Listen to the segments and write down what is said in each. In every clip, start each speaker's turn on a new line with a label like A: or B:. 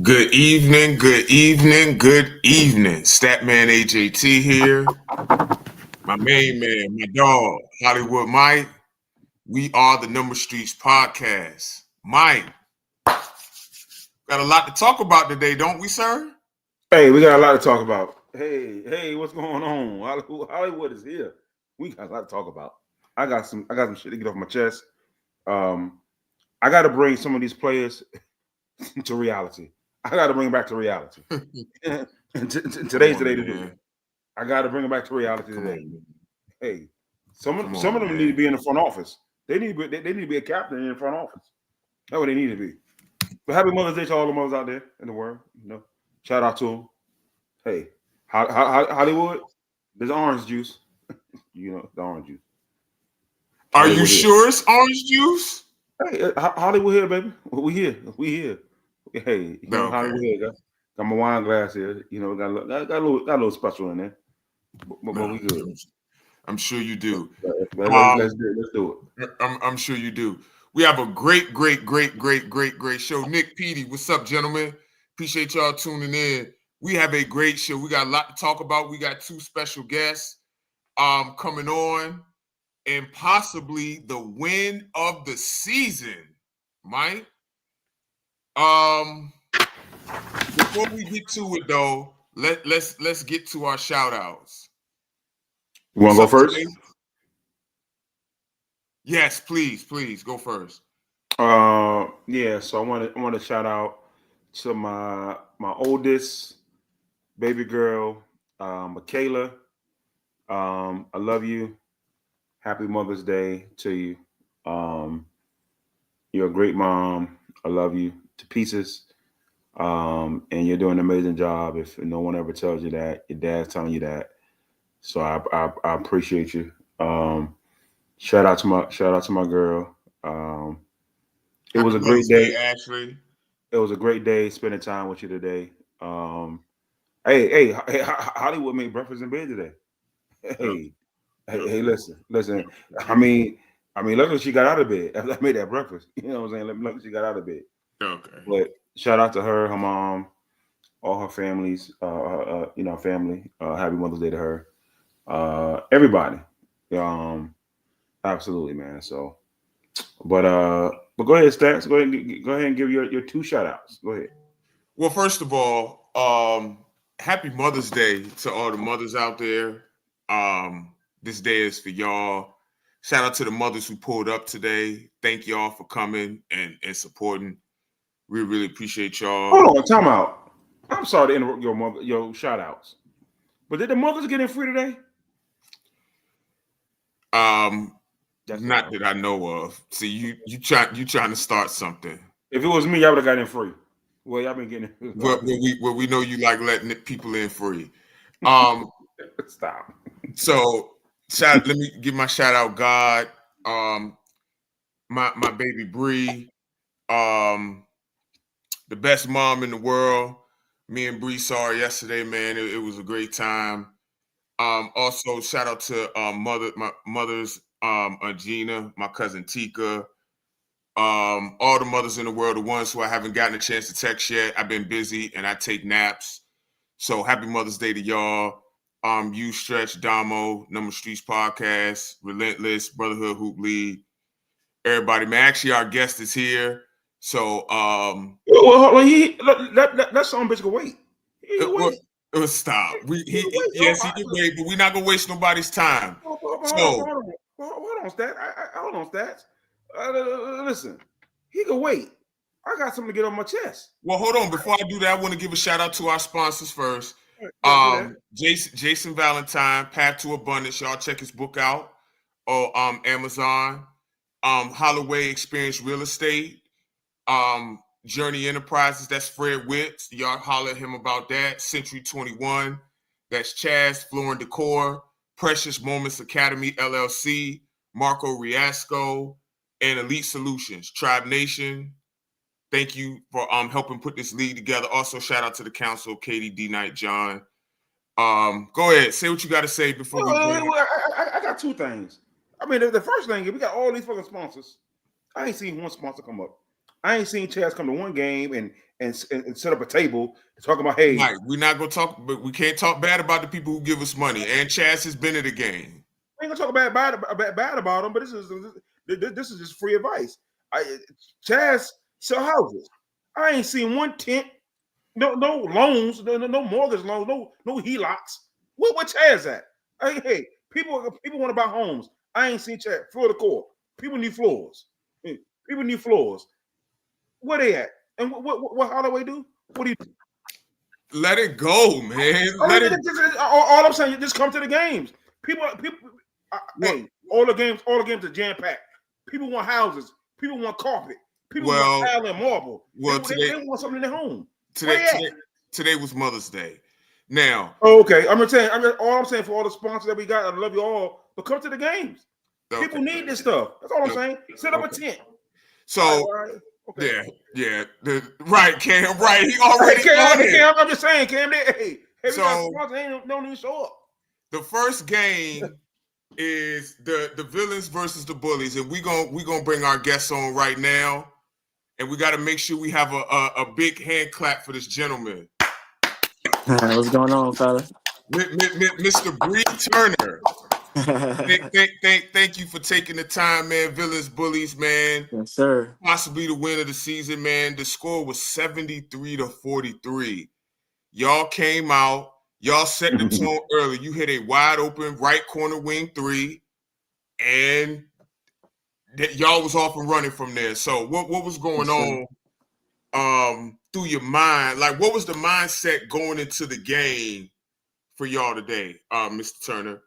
A: Good evening, good evening, good evening. Statman AJT here. My main man, my dog, Hollywood Mike. We are the Number Streets Podcast. Mike, got a lot to talk about today, don't we, sir?
B: Hey, we got a lot to talk about. Hey, what's going on? Hollywood is here. We got a lot to talk about. I got some shit to get off my chest. Um, I got to bring some of these players to reality. I got to bring them back to reality. And today's the day to do it. I got to bring them back to reality today. Hey, some of them need to be in the front office. They need to be a captain in the front office. That's what they need to be. But happy Mother's Day to all the mothers out there in the world. Shout out to them. Hey, Hollywood, there's orange juice. The orange juice.
A: Are you sure it's orange juice?
B: Hey, Hollywood here, baby. We here. Hey, Hollywood here. Got my wine glass here. Got a little special in there. But we good.
A: I'm sure you do.
B: Let's do
A: it. I'm sure you do. We have a great show. Nick Petey, what's up, gentlemen? Appreciate y'all tuning in. We have a great show. We got a lot to talk about. We got two special guests coming on, and possibly the win of the season, Mike. Before we get to it though, let's get to our shout outs.
B: You want to go first?
A: Today? Yes, please go first.
B: Yeah. So I want to shout out to my oldest baby girl, Michaela. I love you. Happy Mother's Day to you. You're a great mom. I love you to pieces. And you're doing an amazing job. If no one ever tells you that, your dad's telling you that. So I appreciate you. Shout out to my girl. It was a great day,
A: Ashley.
B: It was a great day spending time with you today. Hey, Hollywood made breakfast in bed today. Hey, listen. I mean, look what she got out of bed after I made that breakfast. You know what I'm saying? Look what she got out of bed.
A: Okay.
B: But shout out to her mom, all her families, family. Happy Mother's Day to her. Everybody. Absolutely, man. So, but go ahead, Stats. Go ahead and give your two shout outs. Go ahead.
A: Well, first of all, happy Mother's Day to all the mothers out there. This day is for y'all. Shout out to the mothers who pulled up today. Thank y'all for coming and supporting. We really appreciate y'all.
B: Hold on, time out. I'm sorry to interrupt your shout outs. But did the mothers get in free today?
A: Not that I know of. See, you trying to start something.
B: If it was me, I would have got in free. Well, y'all been getting in.
A: Well, we know you like letting people in free.
B: Stop.
A: So let me give my shout out, God. My baby Bree, the best mom in the world. Me and Bree saw her yesterday, man. It was a great time. Also shout out to my mother's Gina, my cousin Tika, all the mothers in the world, the ones who I haven't gotten a chance to text yet. I've been busy and I take naps. So happy Mother's Day to y'all. You Stretch, Damo, Number Streets Podcast, Relentless, Brotherhood Hoop League, everybody, man. Actually, our guest is here. So
B: that son bitch can wait. He can wait.
A: Stop. He can wait, but we're not gonna waste nobody's time.
B: Hold on, Stats. Hold on, Stats. Listen, he can wait. I got something to get on my chest.
A: Well, hold on. Before I do that, I want to give a shout out to our sponsors first. Jason Valentine, Path to Abundance. Y'all check his book out on Amazon. Holloway Experience Real Estate. Journey Enterprises. That's Fred Witts. Y'all holler at him about that. Century 21. That's Chaz, Floor and Decor. Precious Moments Academy LLC. Marco Riasco. And Elite Solutions. Tribe Nation. Thank you for helping put this league together. Also, shout out to the council, Katie, D. Knight, John. Go ahead. Say what you got to say before we go.
B: I got two things. I mean, the first thing, we got all these fucking sponsors. I ain't seen one sponsor come up. I ain't seen Chaz come to one game and set up a table to talk about, hey,
A: Mike, we're not gonna talk, but we can't talk bad about the people who give us money. And Chaz has been at the game.
B: I ain't gonna talk bad about him, but this is just free advice. Chaz sell houses. I ain't seen one tent, no loans, no mortgage loans, no HELOCs. Where Chaz at? Hey, people want to buy homes. I ain't seen Chaz. Florida Core. People need floors. People need floors. Where they at? And what Holloway do? What do you do?
A: Let it go, man.
B: All I'm saying, just come to the games. People. Hey, all the games are jam packed. People want houses. People want carpet. People want tile and marble. They want something in their home.
A: Today was Mother's Day. Now,
B: okay, all I'm saying for all the sponsors that we got, I love you all, but come to the games. Okay. People need this stuff. That's all I'm saying. Set up a tent.
A: So, okay. Yeah, right, Cam, right. He already
B: Cam, I'm just saying, Cam, hey,
A: so
B: don't even show up.
A: The first game is the Villains versus the Bullies, and we gonna bring our guests on right now, and we got to make sure we have a big hand clap for this gentleman.
C: What's going on, fella?
A: Mr. Bree Turner. Thank you for taking the time, man. Villains, Bullies, man.
C: Yes, sir.
A: Possibly the win of the season, man. The score was 73-43. Y'all came out. Y'all set the tone early. You hit a wide open right corner wing three, and y'all was off and running from there. So what was going on through your mind? Like, what was the mindset going into the game for y'all today, Mr. Turner?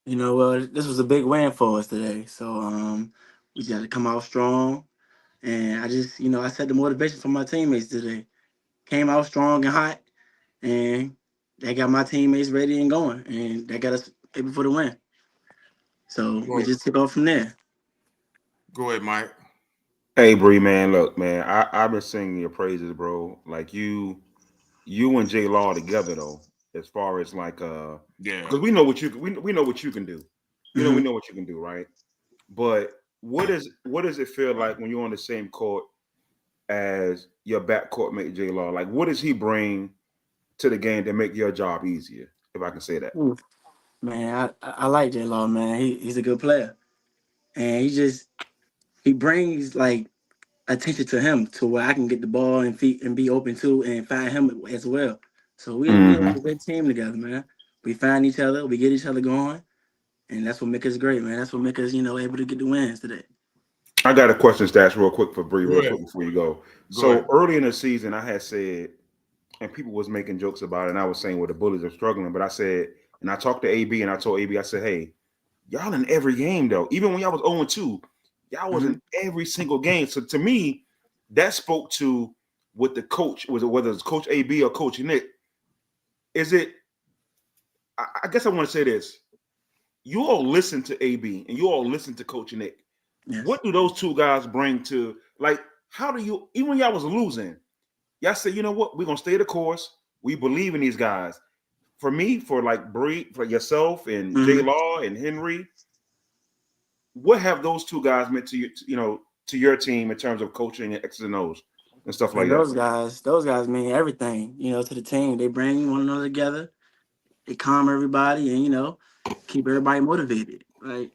C: You know, well, this was a big win for us today. So we got to come out strong. And I just, I set the motivation for my teammates today. Came out strong and hot, and they got my teammates ready and going. And that got us able for the win. So we just took off from there.
A: Go ahead, Mike.
B: Hey, Bree, man, look, man, I've been singing your praises, bro. Like you and J Law together, though. As far as like because we know what you we know what you can do. We know what you can do, right? But what does it feel like when you're on the same court as your backcourt mate J Law? Like, what does he bring to the game to make your job easier, if I can say that?
C: Man, I like J Law, man. He's a good player. And he brings like attention to him to where I can get the ball and be open too and find him as well. So we have a good team together, man. We find each other, we get each other going, and that's what makes us great, man. That's what makes us, able to get the wins today.
B: I got a question, Stats, real quick for Bree, quick before you go. So early in the season, I had said, and people was making jokes about it, and I was saying, well, the Bullies are struggling, but I said, and I talked to AB, and I told AB, I said, hey, y'all in every game, though. Even when y'all was 0-2, y'all was in every single game. So to me, that spoke to what the coach, whether it's Coach AB or Coach Nick, is it, I guess I want to say this. You all listen to AB and you all listen to Coach Nick. Yes. What do those two guys bring to, like, how do you, even when y'all was losing, y'all say, you know what, we're going to stay the course. We believe in these guys. For me, for like Bree, for yourself and J Law and Henry, what have those two guys meant to you, to your team in terms of coaching and X's and O's and stuff like
C: that? Those guys mean everything, to the team. They bring one another together. They calm everybody and, keep everybody motivated. Like,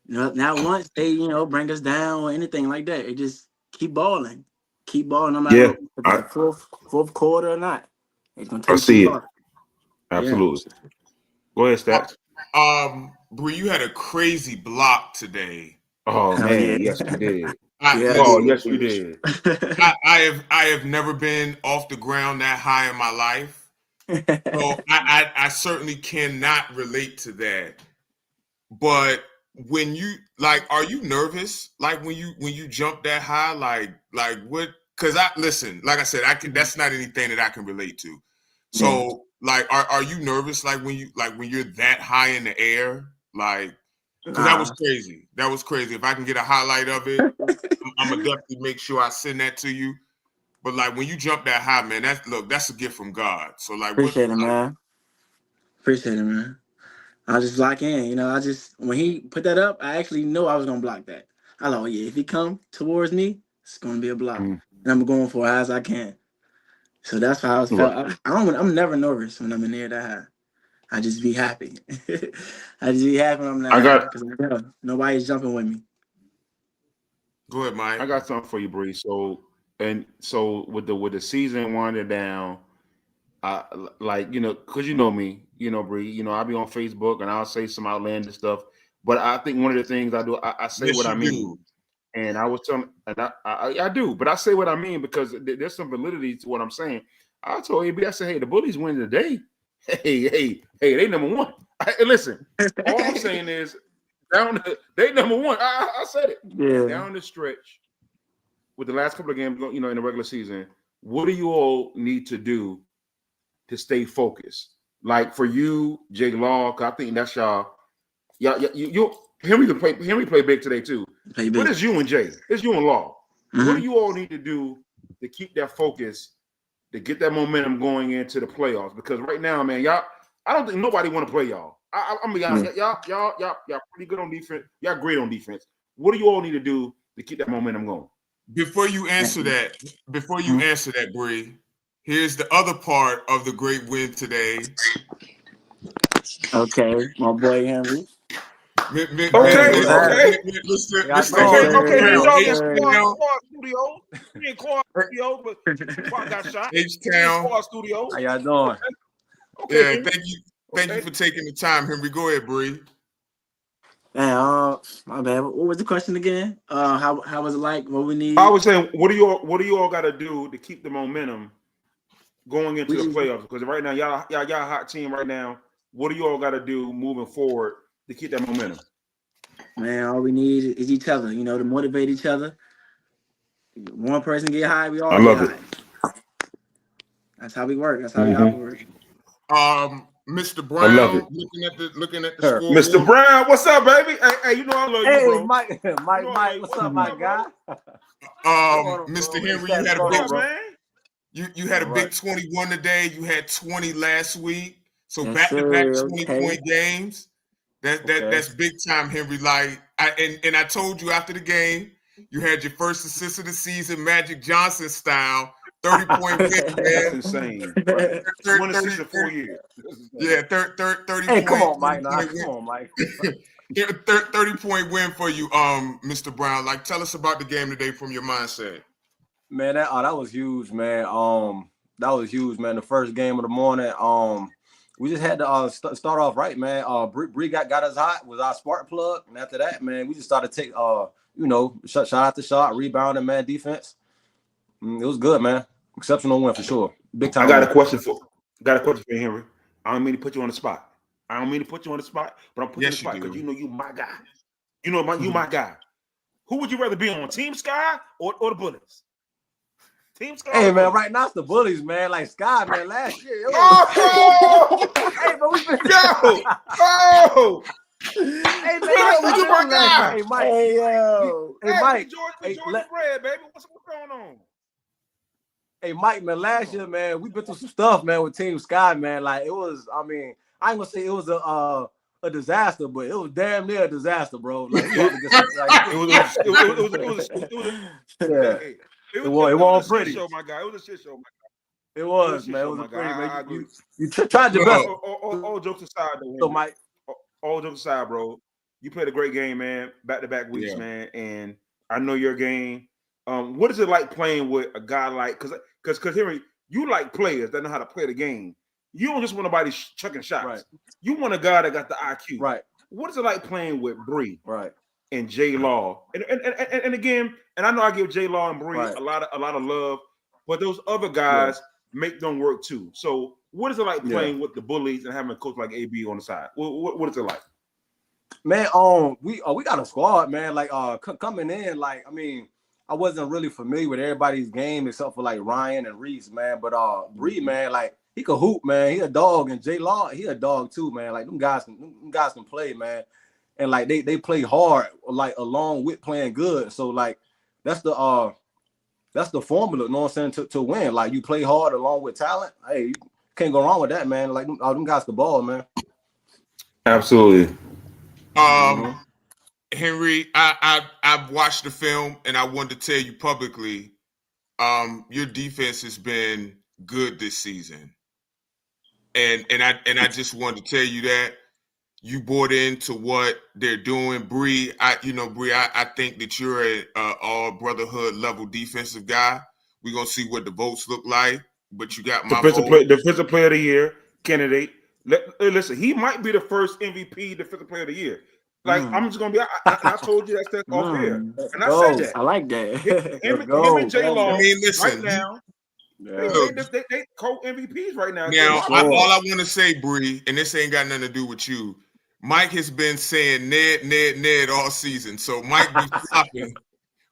C: not once they, bring us down or anything like that. They just keep balling. Keep balling no matter if it's the fourth quarter or not. It's going to take
B: see it. Absolutely. Yeah. Go ahead, Stats.
A: Bree, you had a crazy block today.
B: Oh man, yes you did. Yes you did.
A: I have never been off the ground that high in my life. So I certainly cannot relate to that. But when you are you nervous? Like when you jump that high, like what? Because listen, like I said, that's not anything that I can relate to. So are you nervous? Like when you're that high in the air, like. Because that was crazy. That was crazy. If I can get a highlight of it, I'm gonna definitely make sure I send that to you. But like when you jump that high, man, that's a gift from God. So like,
C: appreciate it, man. Appreciate it, man. I just block in. When he put that up, I actually knew I was gonna block that. I like, if he come towards me, It's gonna be a block,
B: Mm.
C: and I'm going for it as I can. So that's how I felt. I'm never nervous when I'm in there that high. I just be happy. I just be happy when I'm that high because nobody's jumping with me.
A: Go ahead, Mike.
B: I got something for you, Bree. So with the season winding down, like, you know, because you know me, you know, Bree, you know, I'll be on Facebook and I'll say some outlandish stuff. But I think one of the things I do, I say
A: Yes,
B: what I
A: you
B: mean.
A: do.
B: And I was telling, and I do, but I say what I mean because there's some validity to what I'm saying. I told AB, I said, hey, the Bullies win today. Hey, they number one. Listen, all I'm saying is they number one. I said it.
C: Yeah.
B: Down the stretch with the last couple of games, you know, in the regular season, what do you all need to do to stay focused? Like for you, Jay Law, I think that's y'all. You Henry play big today too. But it's you and Jay. It's you and Law.
C: Mm-hmm.
B: What do you all need to do to keep that focus, to get that momentum going into the playoffs? Because right now, man, y'all, I don't think nobody want to play y'all. I'm be honest, y'all pretty good on defense. Y'all great on defense. What do you all need to do to keep that momentum going?
A: Before you answer that, Bree, here's the other part of the great win today.
B: Okay,
C: my boy Henry.
B: Okay. Quad got shot.
A: H-Town
B: Studio.
C: How y'all doing?
A: Okay. Yeah, thank you for taking the time, Henry. Go ahead, Bree.
C: Man, my bad. What was the question again? How was it like? What we need?
B: I was saying, what do you all got to do to keep the momentum going into the playoffs? Because right now, y'all a hot team right now. What do you all got to do moving forward to keep that momentum?
C: Man, all we need is each other. You know, to motivate each other. One person get high, we all get high. That's how we work. That's how we operate.
A: Mr. Brown, looking at the score.
B: Mr. Brown, what's up, baby? Hey, you know I love you, bro.
C: Mike, what's up, my guy?
A: Mr. Henry, you had a big man. You had a big 21 today. You had 20 last week. So back-to-back 20-point games. That's big time, Henry. Like I told you after the game, you had your first assist of the season, Magic Johnson style. 30-point win, man.
B: That's insane. 1 assist in 4 years.
A: Yeah, 30
D: Hey,
A: point.
D: Come on, Mike.
A: 30-point win for you, Mr. Brown. Like, tell us about the game today from your mindset.
D: Man, that was huge, man. That was huge, man. The first game of the morning. We just had to start off right, man. Bree got us hot, was our spark plug, and after that, man, we just started to take shot after shot, rebounding, man, defense. It was good, man. Exceptional win for sure. Big time.
B: I got a question for you, Henry. I don't mean to put you on the spot. But I'm putting you on the spot because you know you my guy. You my guy. Who would you rather be on, Team Sky or the Bullets? Team Sky.
D: Hey, man, right now it's the Bullies, man. Like Sky, man. Last year. Hey, but we been Hey, man,
B: you my guy.
D: Hey, Mike.
B: Hey, Mike. George Fred, baby. What's going on?
D: Hey, Mike, man, last year, man, we been through some stuff, man, with Team Sky, man. Like, it was, I ain't gonna say it was a disaster, but it was damn near a disaster, bro. Like, it wasn't pretty.
B: Show, my guy. It was a shit show, my guy.
D: It was, man. It was pretty, man. You tried your best.
B: All jokes aside, though.
D: So, Mike.
B: All jokes aside, bro. You played a great game, man. Back-to-back weeks, man. And I know your game. What is it like playing with a guy like? Because Henry, you like players that know how to play the game. You don't just want nobody chucking shots. Right. You want a guy that got the IQ.
D: Right.
B: What is it like playing with Bree?
D: Right.
B: And Jay Law? And again, and I know I give Jay Law and Bree a lot of love, but those other guys make them work too. So what is it like playing with the Bullies and having a coach like AB on the side? What is it like?
D: Man, we got a squad, man. Like coming in, like I wasn't really familiar with everybody's game except for like Ryan and Reese, man. But Bree, man, like he could hoop, man. He a dog, and Jay Law, he a dog too, man. Like them guys can play, man. And like they play hard, like along with playing good. So like that's the formula, you know what I'm saying, to win. Like you play hard along with talent. Hey, you can't go wrong with that, man. Like them guys the ball, man.
B: Absolutely.
A: Henry, I've watched the film and I wanted to tell you publicly, your defense has been good this season. And I just wanted to tell you that you bought into what they're doing. Bree, I think that you're a all brotherhood level defensive guy. We're gonna see what the votes look like, but you got my vote.
B: Defensive player of the year candidate. Listen, he might be the first MVP defensive player of the year. Like I'm just gonna be. I told you that's off here, and I said that.
C: I like that.
B: Him and J Law.
A: I mean, listen,
B: right now. They co-MVPs right now.
A: Now, all I want to say, Bree, and this ain't got nothing to do with you. Mike has been saying Ned all season, so Mike be flopping.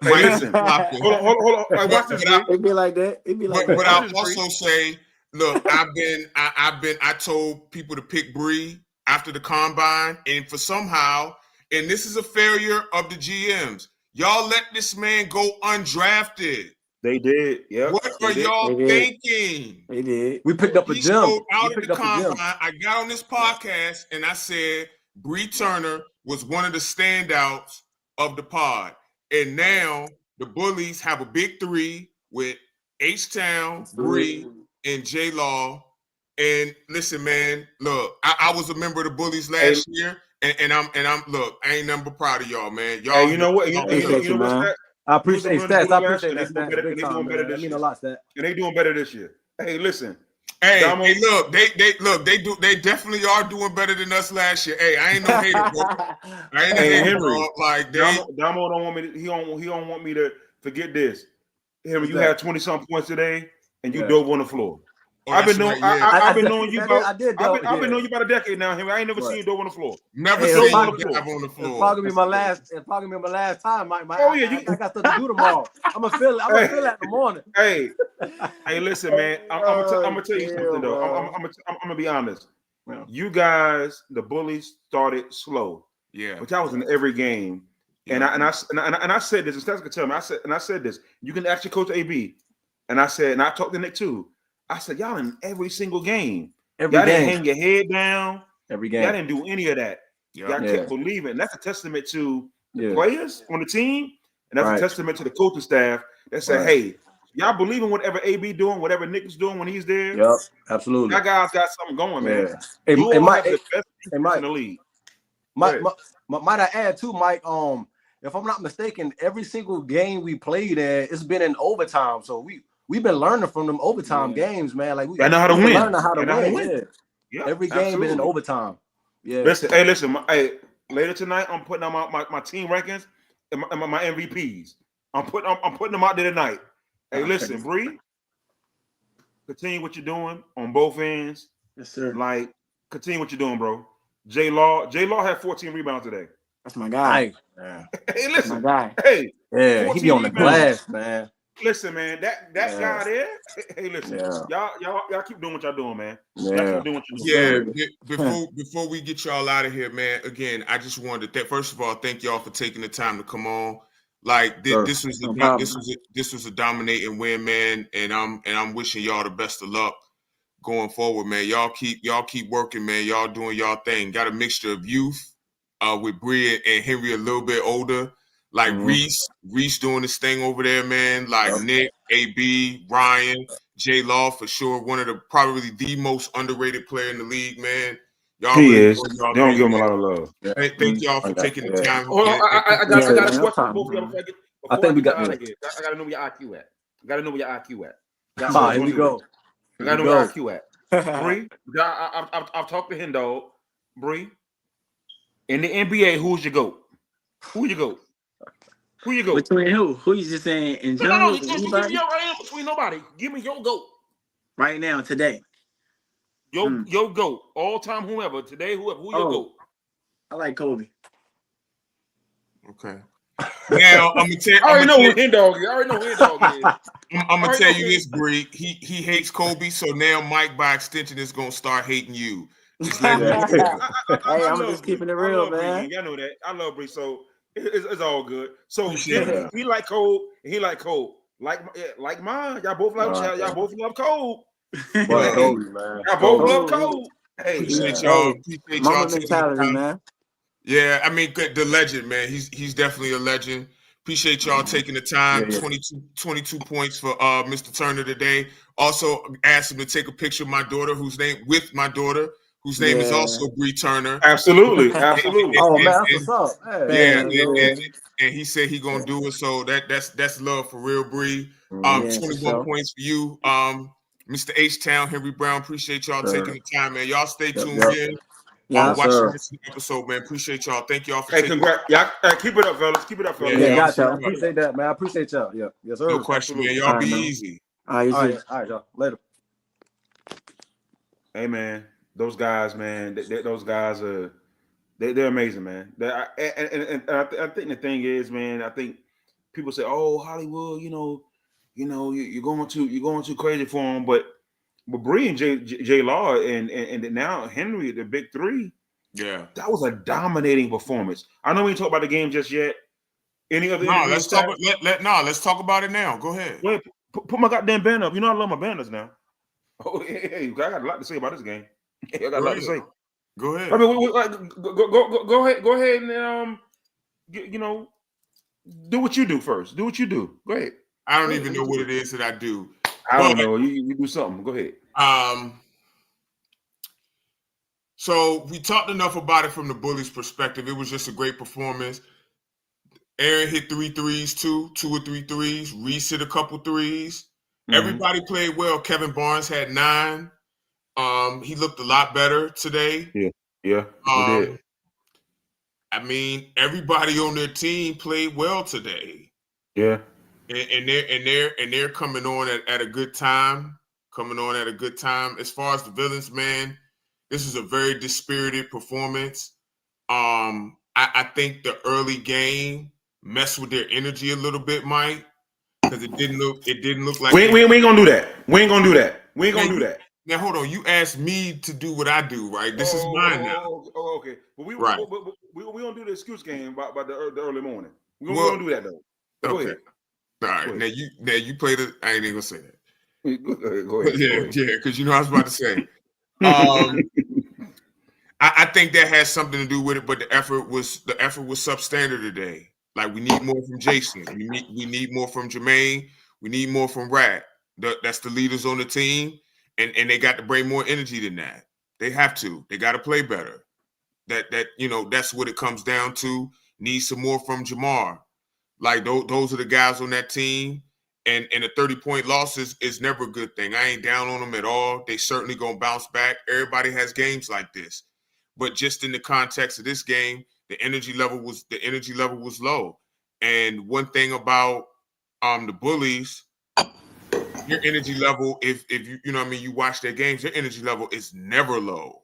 B: Hey, listen, hold on. Watch this.
C: It'd be like that.
A: But I'll also say, look, I told people to pick Bree after the combine, and for somehow, and this is a failure of the GMs. Y'all let this man go undrafted.
B: They did. Yeah.
A: What are y'all thinking?
C: They did.
D: We picked up a gem.
A: Out of the combine. I got on this podcast and I said Bree Turner was one of the standouts of the pod. And now the Bullies have a big three with H-Town, Bree, and J-Law. And listen, man, look, I was a member of the Bullies last year, and I'm look, I ain't nothing but proud of y'all, man. Y'all,
B: you know what? You know what's
D: I appreciate stats. I appreciate that.
B: They doing better this year. And they doing better this year. Hey, listen.
A: Hey, look, they definitely are doing better than us last year. Hey, I ain't no hater, bro. I ain't no hater, bro. Like
B: Damo don't want me. He don't want me to forget this. Henry, you had 20-something points today, and you dove on the floor. I've been knowing you about a decade now, Henry. I ain't never seen you dove on the floor.
A: Never seen you on the floor.
D: It's probably my last time. I got stuff to do tomorrow. I'm gonna feel that in the morning.
B: Hey, listen, man. I'm gonna tell you something though. I'm gonna be honest. Yeah. You guys, the Bullies started slow.
A: Yeah,
B: but I was in every game, and I said this. And Stats could tell me. I said this. You can actually coach AB, and I talked to Nick too. I said, y'all in every single game. Y'all didn't hang your head down.
D: Every game.
B: Y'all didn't do any of that. Y'all kept believing. That's a testament to the players on the team, and that's a testament to the coaching staff that said, hey, y'all believe in whatever AB doing, whatever Nick is doing when he's there.
D: Yep, absolutely.
B: That guy's got something going, man.
D: Hey, Mike,
B: the best in the league.
D: Might I add too, Mike? If I'm not mistaken, every single game we played at, it's been in overtime. So we've been learning from them overtime games, man. Like we
B: know how to win.
D: Learning how to win. Yeah, every game been in overtime. Yeah.
B: Listen, later tonight I'm putting out my team rankings and my MVPs. I'm putting them out there tonight. Hey, listen, Bree, continue what you're doing on both ends.
C: Yes, sir.
B: Like, continue what you're doing, bro. J Law had 14 rebounds today.
C: That's my guy.
B: Hey, listen,
C: my guy.
B: Hey,
D: he be on the glass, man.
B: Listen, man, that guy there. Hey, listen, y'all keep doing what y'all doing, man.
D: Yeah.
B: Y'all keep doing what you're doing.
A: Before we get y'all out of here, man. Again, I just wanted to first of all thank y'all for taking the time to come on. Like this was a dominating win, man, and I'm wishing y'all the best of luck going forward, man. Y'all keep working, man. Y'all doing y'all thing. Got a mixture of youth, with Bree and Henry a little bit older. Like Reese doing this thing over there, man. Like Nick, AB, Ryan, J Law for sure. One of probably the most underrated player in the league, man. Y'all
B: he really is. They don't give him a lot of love.
A: Thank y'all for taking the time.
B: I got a question both of y'all.
D: I think we got.
B: I gotta know where your IQ at.
D: Here we go.
B: I gotta know where your IQ at. Bree, I've talked to him, dog. Bree, in the NBA, who's your GOAT? Who you go?
C: Between who? Who you just saying in general?
B: Between nobody. Give me your GOAT.
C: Right now, today.
B: Your GOAT. All time, whoever. Today, whoever. Who your GOAT?
C: I like Kobe.
A: Okay. Now I'm gonna tell.
B: I already know who Hen Dog is.
A: I'm gonna tell you this, Bree. He hates Kobe, so now Mike, by extension, is gonna start hating you.
C: I'm just keeping it real, man.
B: Y'all know that. I love Bree, so it's all good. So he like Cole, and he like Cole. Like mine. Y'all both love Cole.
D: Kobe, man.
B: Y'all both love Cole. Hey,
A: appreciate y'all.
C: Mama mentality, man.
A: Yeah, I mean the legend, man. He's definitely a legend. Appreciate y'all taking the time.
B: Yeah.
A: 22 points for Mr. Turner today. Also asked him to take a picture of my daughter, whose name is also Bree Turner.
B: Absolutely.
D: Oh man, that's what's up. Hey,
A: Yeah, and he said he gonna do it. So that's love for real, Bree. 21 points for you, Mr. H Town, Henry Brown. Appreciate y'all taking the time, man. Y'all stay tuned in. Watching this episode, man. Appreciate y'all. Thank y'all for taking.
B: Congrats. Y'all, keep it up, fellas. Keep it up, fellas.
D: Yeah, gotcha. I appreciate that, man. I appreciate y'all. Yeah, yes, sir.
A: No question, man. Y'all be easy.
C: All right,
D: y'all. Later.
B: Hey, man, those guys, man. Those guys are they're amazing, man. I think the thing is, man. I think people say, "Oh, Hollywood, you're going too crazy for him," but Bree and J Law and now Henry, the big three.
A: Yeah,
B: that was a dominating performance. I know we didn't talk about the game just yet. Any other?
A: Let's talk. Let's talk about it now. Go ahead.
B: Wait, put my goddamn banner up. You know I love my banners now. Oh, hey, I got a lot to say about this game. I got a lot to say.
A: Go ahead.
B: I mean, go ahead. Go ahead and do what you do first. Do what you do. Go ahead.
A: I don't even know what it is that I do.
B: I don't know. You do something. Go ahead.
A: So we talked enough about it from the Bullies' perspective. It was just a great performance. Aaron hit 3 threes, two or 3 threes. Reese hit a couple threes. Mm-hmm. Everybody played well. Kevin Barnes had 9. He looked a lot better today.
B: Yeah. He did.
A: I mean, everybody on their team played well today.
B: Yeah.
A: And they're coming on at a good time. As far as the Villains, man, this is a very dispirited performance. I think the early game messed with their energy a little bit, Mike, because it didn't look like
B: we ain't gonna do that. We ain't gonna do that.
A: Now hold on, you asked me to do what I do, right? This is mine now.
B: Oh, okay. But we don't do the excuse game by the early morning. We don't do that though. Go ahead.
A: All right. Now you played it. I ain't even gonna say that.
B: Go ahead.
A: Yeah, because you know I was about to say. I think that has something to do with it, but the effort was substandard today. Like we need more from Jason. We need more from Jermaine. We need more from Rat. That's the leaders on the team, and they got to bring more energy than that. They have to. They got to play better. That's what it comes down to. Need some more from Jamar. Like those are the guys on that team. And a 30-point loss is never a good thing. I ain't down on them at all. They certainly gonna bounce back. Everybody has games like this. But just in the context of this game, the energy level was low. And one thing about the Bullies, your energy level, if you watch their games, their energy level is never low.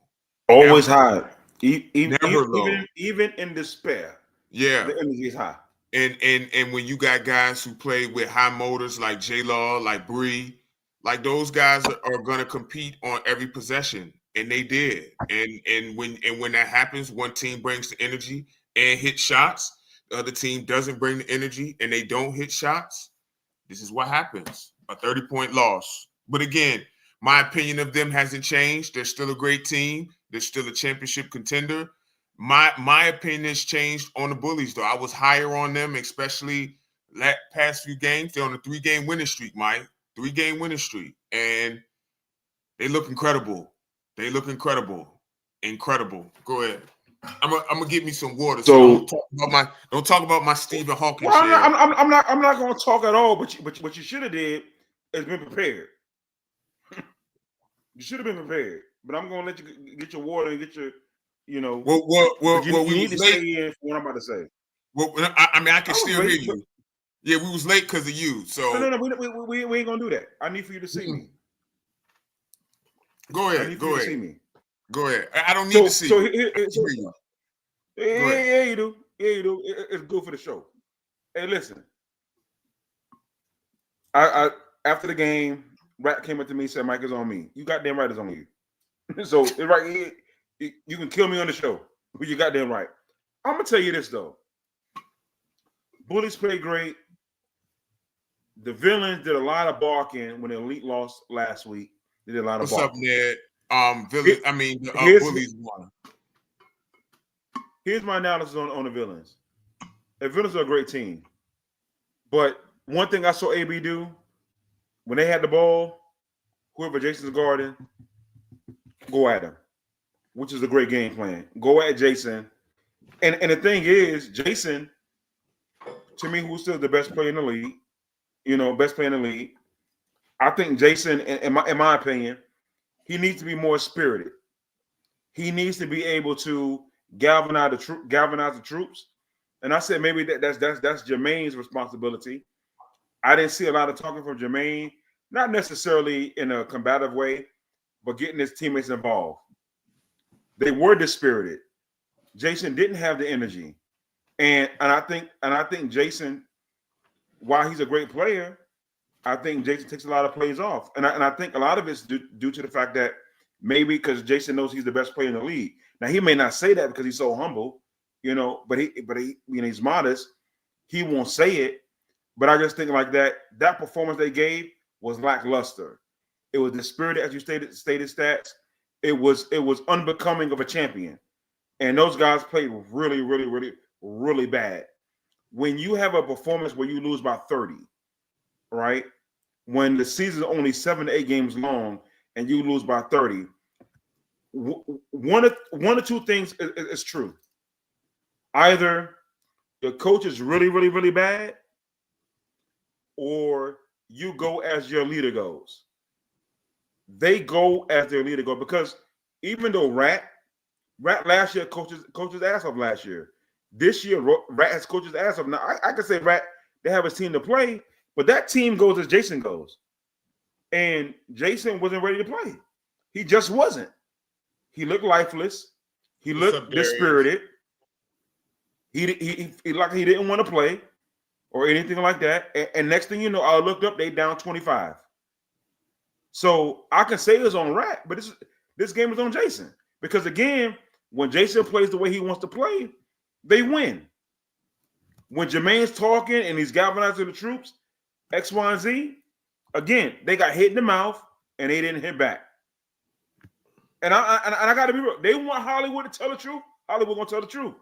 B: Always high.
A: Never low.
B: Even in despair.
A: Yeah.
B: The energy is high.
A: And when you got guys who play with high motors like J-Law, like Bree, like those guys are gonna compete on every possession. And they did. And when that happens, one team brings the energy and hit shots. The other team doesn't bring the energy and they don't hit shots. This is what happens. A 30-point loss. But again, my opinion of them hasn't changed. They're still a great team. They're still a championship contender. My opinion has changed on the Bullies, though. I was higher on them, especially that past few games. They're on a 3-game winning streak, Mike. 3-game winning streak. And they look incredible. Incredible. Go ahead. I'm gonna get me some water. So don't talk about my Stephen Hawking.
B: Well, I'm not gonna talk at all. But what you should have did is been prepared. You should have been prepared. But I'm gonna let you get your water and get your,
A: Well,
B: you need to stay in for what I'm about to say.
A: Well, I mean, I can still hear you. Yeah, we was late because of you. So
B: no, we ain't gonna do that. I need for you to see me.
A: Go ahead.
B: I need for you to see me.
A: Go ahead. I don't need to see you.
B: Yeah, you do. It's good for the show. Hey, listen. I after the game, Rat came up to me and said, "Mike, it's on me." You goddamn right, it's on you. So it's right. You can kill me on the show, but you goddamn right. I'm gonna tell you this though. Bullies played great. The Villains did a lot of barking when the Elite lost last week. They did a lot of barking.
A: What's up, Ned? Bullies won.
B: here's my analysis on the villains. The villains are a great team. But one thing I saw AB do when they had the ball, whoever Jason's guarding, go at him, which is a great game plan. Go at Jason. And the thing is, Jason, to me, who's still the best player in the league, best player in the league. I think Jason, in my opinion, he needs to be more spirited. He needs to be able to galvanize the troops. And I said maybe that's Jermaine's responsibility. I didn't see a lot of talking from Jermaine, not necessarily in a combative way, but getting his teammates involved. They were dispirited. Jason didn't have the energy, and I think Jason, while he's a great player, I think Jason takes a lot of plays off, and I think a lot of it's due to the fact that maybe because Jason knows he's the best player in the league. Now he may not say that because he's so humble, but he's modest. He won't say it, but I just think like that performance they gave was lackluster. It was dispirited, as you stated stats. It was unbecoming of a champion, and those guys played really, really, really, really bad. When you have a performance where you lose by 30, right? When the season is only 7 to 8 games long and you lose by 30, one or two things is true. Either the coach is really, really, really bad, or you go as your leader goes. They go as their leader goes, because even though Rat last year coaches ass off last year. This year, Rat has coaches ass off. Now, I can say Rat, they have a team to play, but that team goes as Jason goes. And Jason wasn't ready to play. He just wasn't. He looked lifeless. He looked dispirited. He like he didn't want to play or anything like that. And next thing you know, I looked up, they down 25. So I can say it's on Rat, but this game is on Jason. Because again, when Jason plays the way he wants to play, they win. When Jermaine's talking and he's galvanizing the troops, X, Y, and Z, again, they got hit in the mouth and they didn't hit back. And I got to be real. They want Hollywood to tell the truth. Hollywood gonna tell the truth.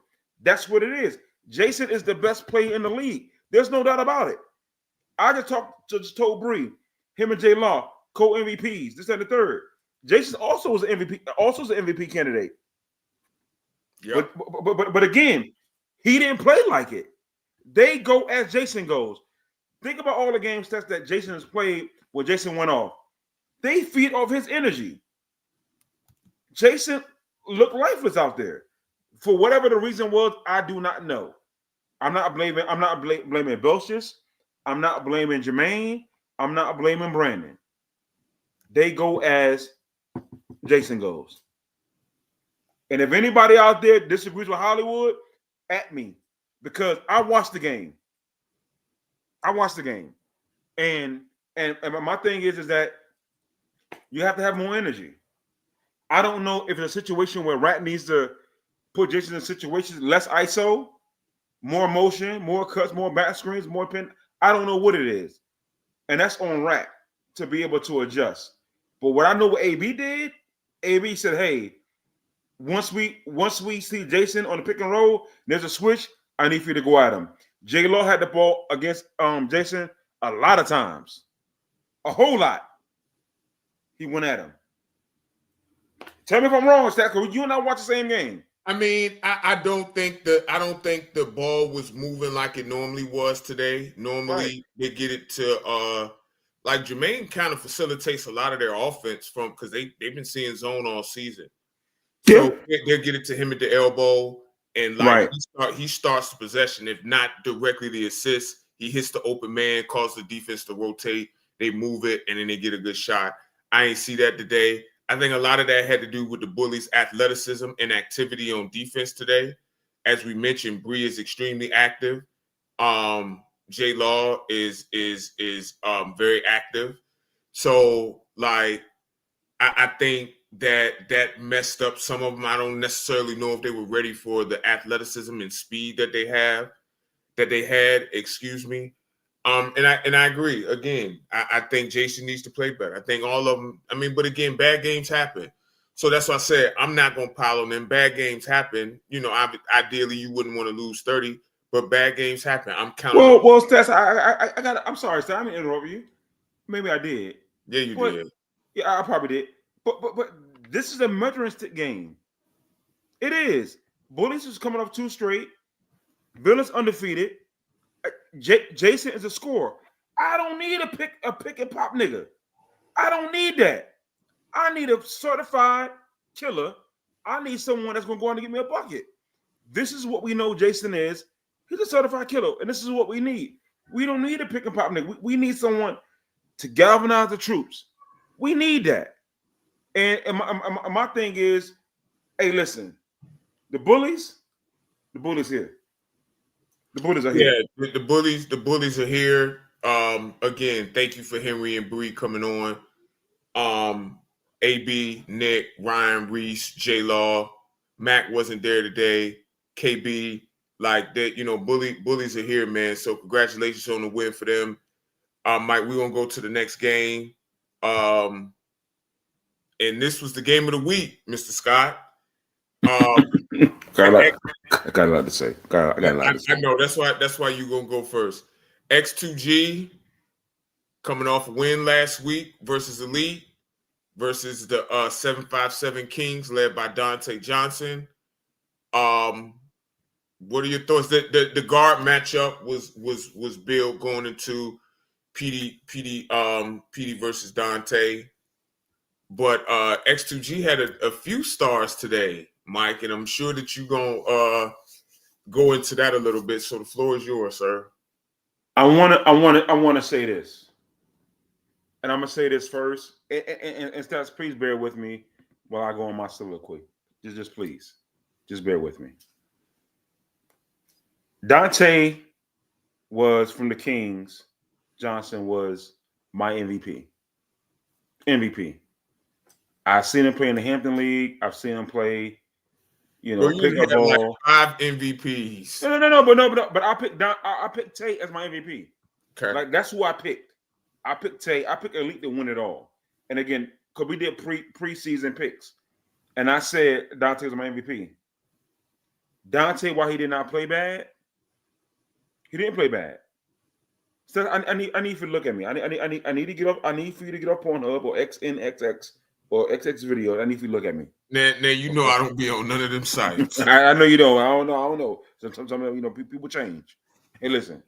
B: That's what it is. Jason is the best player in the league. There's no doubt about it. I just told Bree, him and J Law, co-MVPs, this and the third. Jason also was an MVP candidate. Yep. But again, he didn't play like it. They go as Jason goes. Think about all the game stats that Jason has played when Jason went off. They feed off his energy. Jason looked lifeless out there. For whatever the reason was, I do not know. I'm not blaming Belchis. I'm not blaming Jermaine. I'm not blaming Brandon. They go as Jason goes. And if anybody out there disagrees with Hollywood, at me, because I watched the game. And my thing is that you have to have more energy. I don't know if it's a situation where Rat needs to put Jason in situations, less ISO, more motion, more cuts, more back screens, more pin. I don't know what it is. And that's on Rat to be able to adjust. But what I know what AB did, AB said, hey, once we see Jason on the pick and roll, there's a switch, I need for you to go at him. J Law had the ball against Jason a lot of times. A whole lot. He went at him. Tell me if I'm wrong, Stack, because you and I watch the same game.
A: I mean, I don't think the ball was moving like it normally was today. Normally They get it to like Jermaine kind of facilitates a lot of their offense because they've been seeing zone all season. So they'll get it to him at the elbow, and he starts the possession. If not directly the assist, he hits the open man, causes the defense to rotate. They move it, and then they get a good shot. I ain't see that today. I think a lot of that had to do with the Bullies' athleticism and activity on defense today. As we mentioned, Bree is extremely active. J Law is very active. So like I think that messed up some of them. I don't necessarily know if they were ready for the athleticism and speed that they had. Excuse me. And I agree. Again, I think Jason needs to play better. I think all of them. I mean, but again, bad games happen. So that's why I said I'm not gonna pile on them. Bad games happen. You know, ideally you wouldn't want to lose 30, but bad games happen. I'm counting.
B: Well, Stats, I got. I'm sorry, Stats. I didn't interrupt you. Maybe I did.
A: Yeah, you did.
B: Yeah, I probably did. But this is a measuring stick game. It is. Bullies is coming off 2 straight. Villains undefeated. Jason is a scorer. I don't need a pick and pop nigga. I don't need that. I need a certified killer. I need someone that's gonna go out and get me a bucket. This is what we know Jason is. He's a certified killer, and this is what we need. We don't need a pick and pop nigga. We need someone to galvanize the troops. We need that. And my thing is, hey, listen, the bullies here. The bullies are here.
A: Yeah, the bullies are here. Again, thank you for Henry and Bree coming on. AB, Nick, Ryan, Reese, J Law, Mac wasn't there today. KB, like that, you know, bullies are here, man. So congratulations on the win for them. Mike, we're gonna go to the next game. And this was the game of the week, Mr. Scott.
B: I got a lot to say.
A: I know that's why you gonna go first. X2G coming off a win last week versus Elite versus the 757 Kings led by Dante Johnson. What are your thoughts? The guard matchup was built going into PD versus Dante, but X2G had a few stars today, Mike, and I'm sure that you're gonna go into that a little bit. So the floor is yours, sir.
B: I wanna say this, and I'm gonna say this first. And Stats, please bear with me while I go on my soliloquy. Just please, just bear with me. Dante was from the Kings. Johnson was my MVP. I've seen him play in the Hampton League. I've seen him play, pick up ball.
A: Like 5 MVPs.
B: No. But I picked Tay as my MVP.
A: Okay.
B: Like that's who I picked. I picked Tay. I picked Elite to win it all. And again, because we did preseason picks, and I said Dante was my MVP. Dante, while he did not play bad, he didn't play bad. So I need for you to look at me. I need to get up. I need for you to get up Pornhub or XNXX or XX video. I need for you to look at me.
A: Now you know I don't be on none of them sites.
B: I know you don't. I don't know. Sometimes people change. Hey, listen.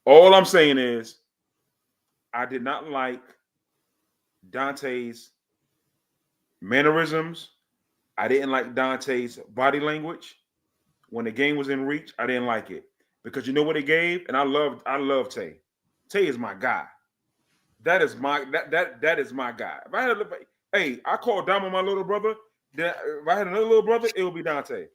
B: All I'm saying is, I did not like Dante's mannerisms. I didn't like Dante's body language. When the game was in reach, I didn't like it. Because you know what it gave? And I love Tay. Tay is my guy. That is my guy. If I had I call Damo my little brother. If I had another little brother, it would be Dante.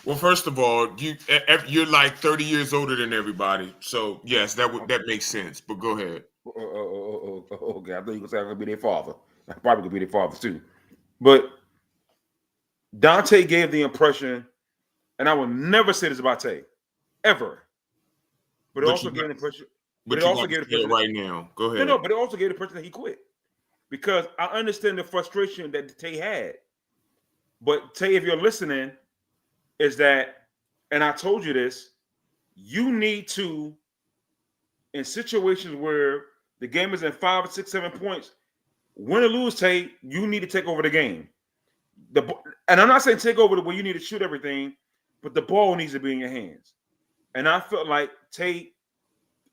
A: Well, first of all, you're like 30 years older than everybody. So yes, that makes sense. But go ahead.
B: Okay, I thought you were saying I could be their father. I probably could be their father too. But Dante gave the impression, and I will never say this about Tay, ever. But it also gave the impression.
A: But it also gave the impression right now. Go ahead.
B: No, but it also gave the impression that he quit. Because I understand the frustration that Tay had. But Tay, if you're listening, is that, and I told you this, you need to, in situations where the game is in 5, 6, 7 points, win or lose, Tay, you need to take over the game. And I'm not saying take over the way you need to shoot everything, but the ball needs to be in your hands. And I felt like Tay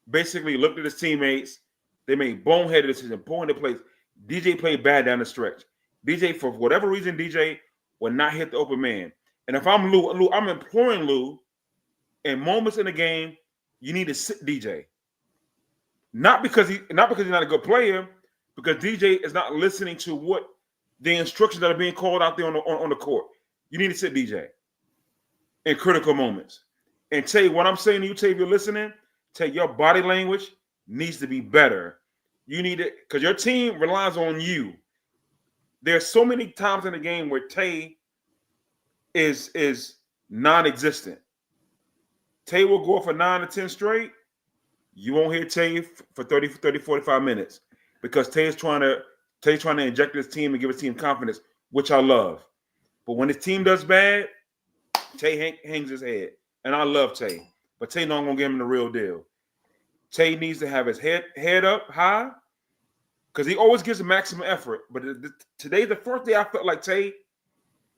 B: basically looked at his teammates. They made boneheaded decisions, pulling the plays. DJ played bad down the stretch. DJ, for whatever reason, DJ would not hit the open man. And if I'm Lou, I'm imploring Lou, in moments in the game, you need to sit DJ. Not because he's not a good player, because DJ is not listening to what the instructions that are being called out there on the court. You need to sit DJ in critical moments. And Tay, what I'm saying to you, Tay, if you're listening, Tay, your body language needs to be better. You need it because your team relies on you. There's so many times in the game where Tay is non-existent. Tay will go for 9 to 10 straight. You won't hear Tay for 30, 45 minutes because Tay is trying to inject his team and give his team confidence which I love. But when his team does bad, Tay hangs his head. And I love Tay. But Tay not going to give him the real deal. Tay needs to have his head up high because he always gives the maximum effort. But today, the first day I felt like Tay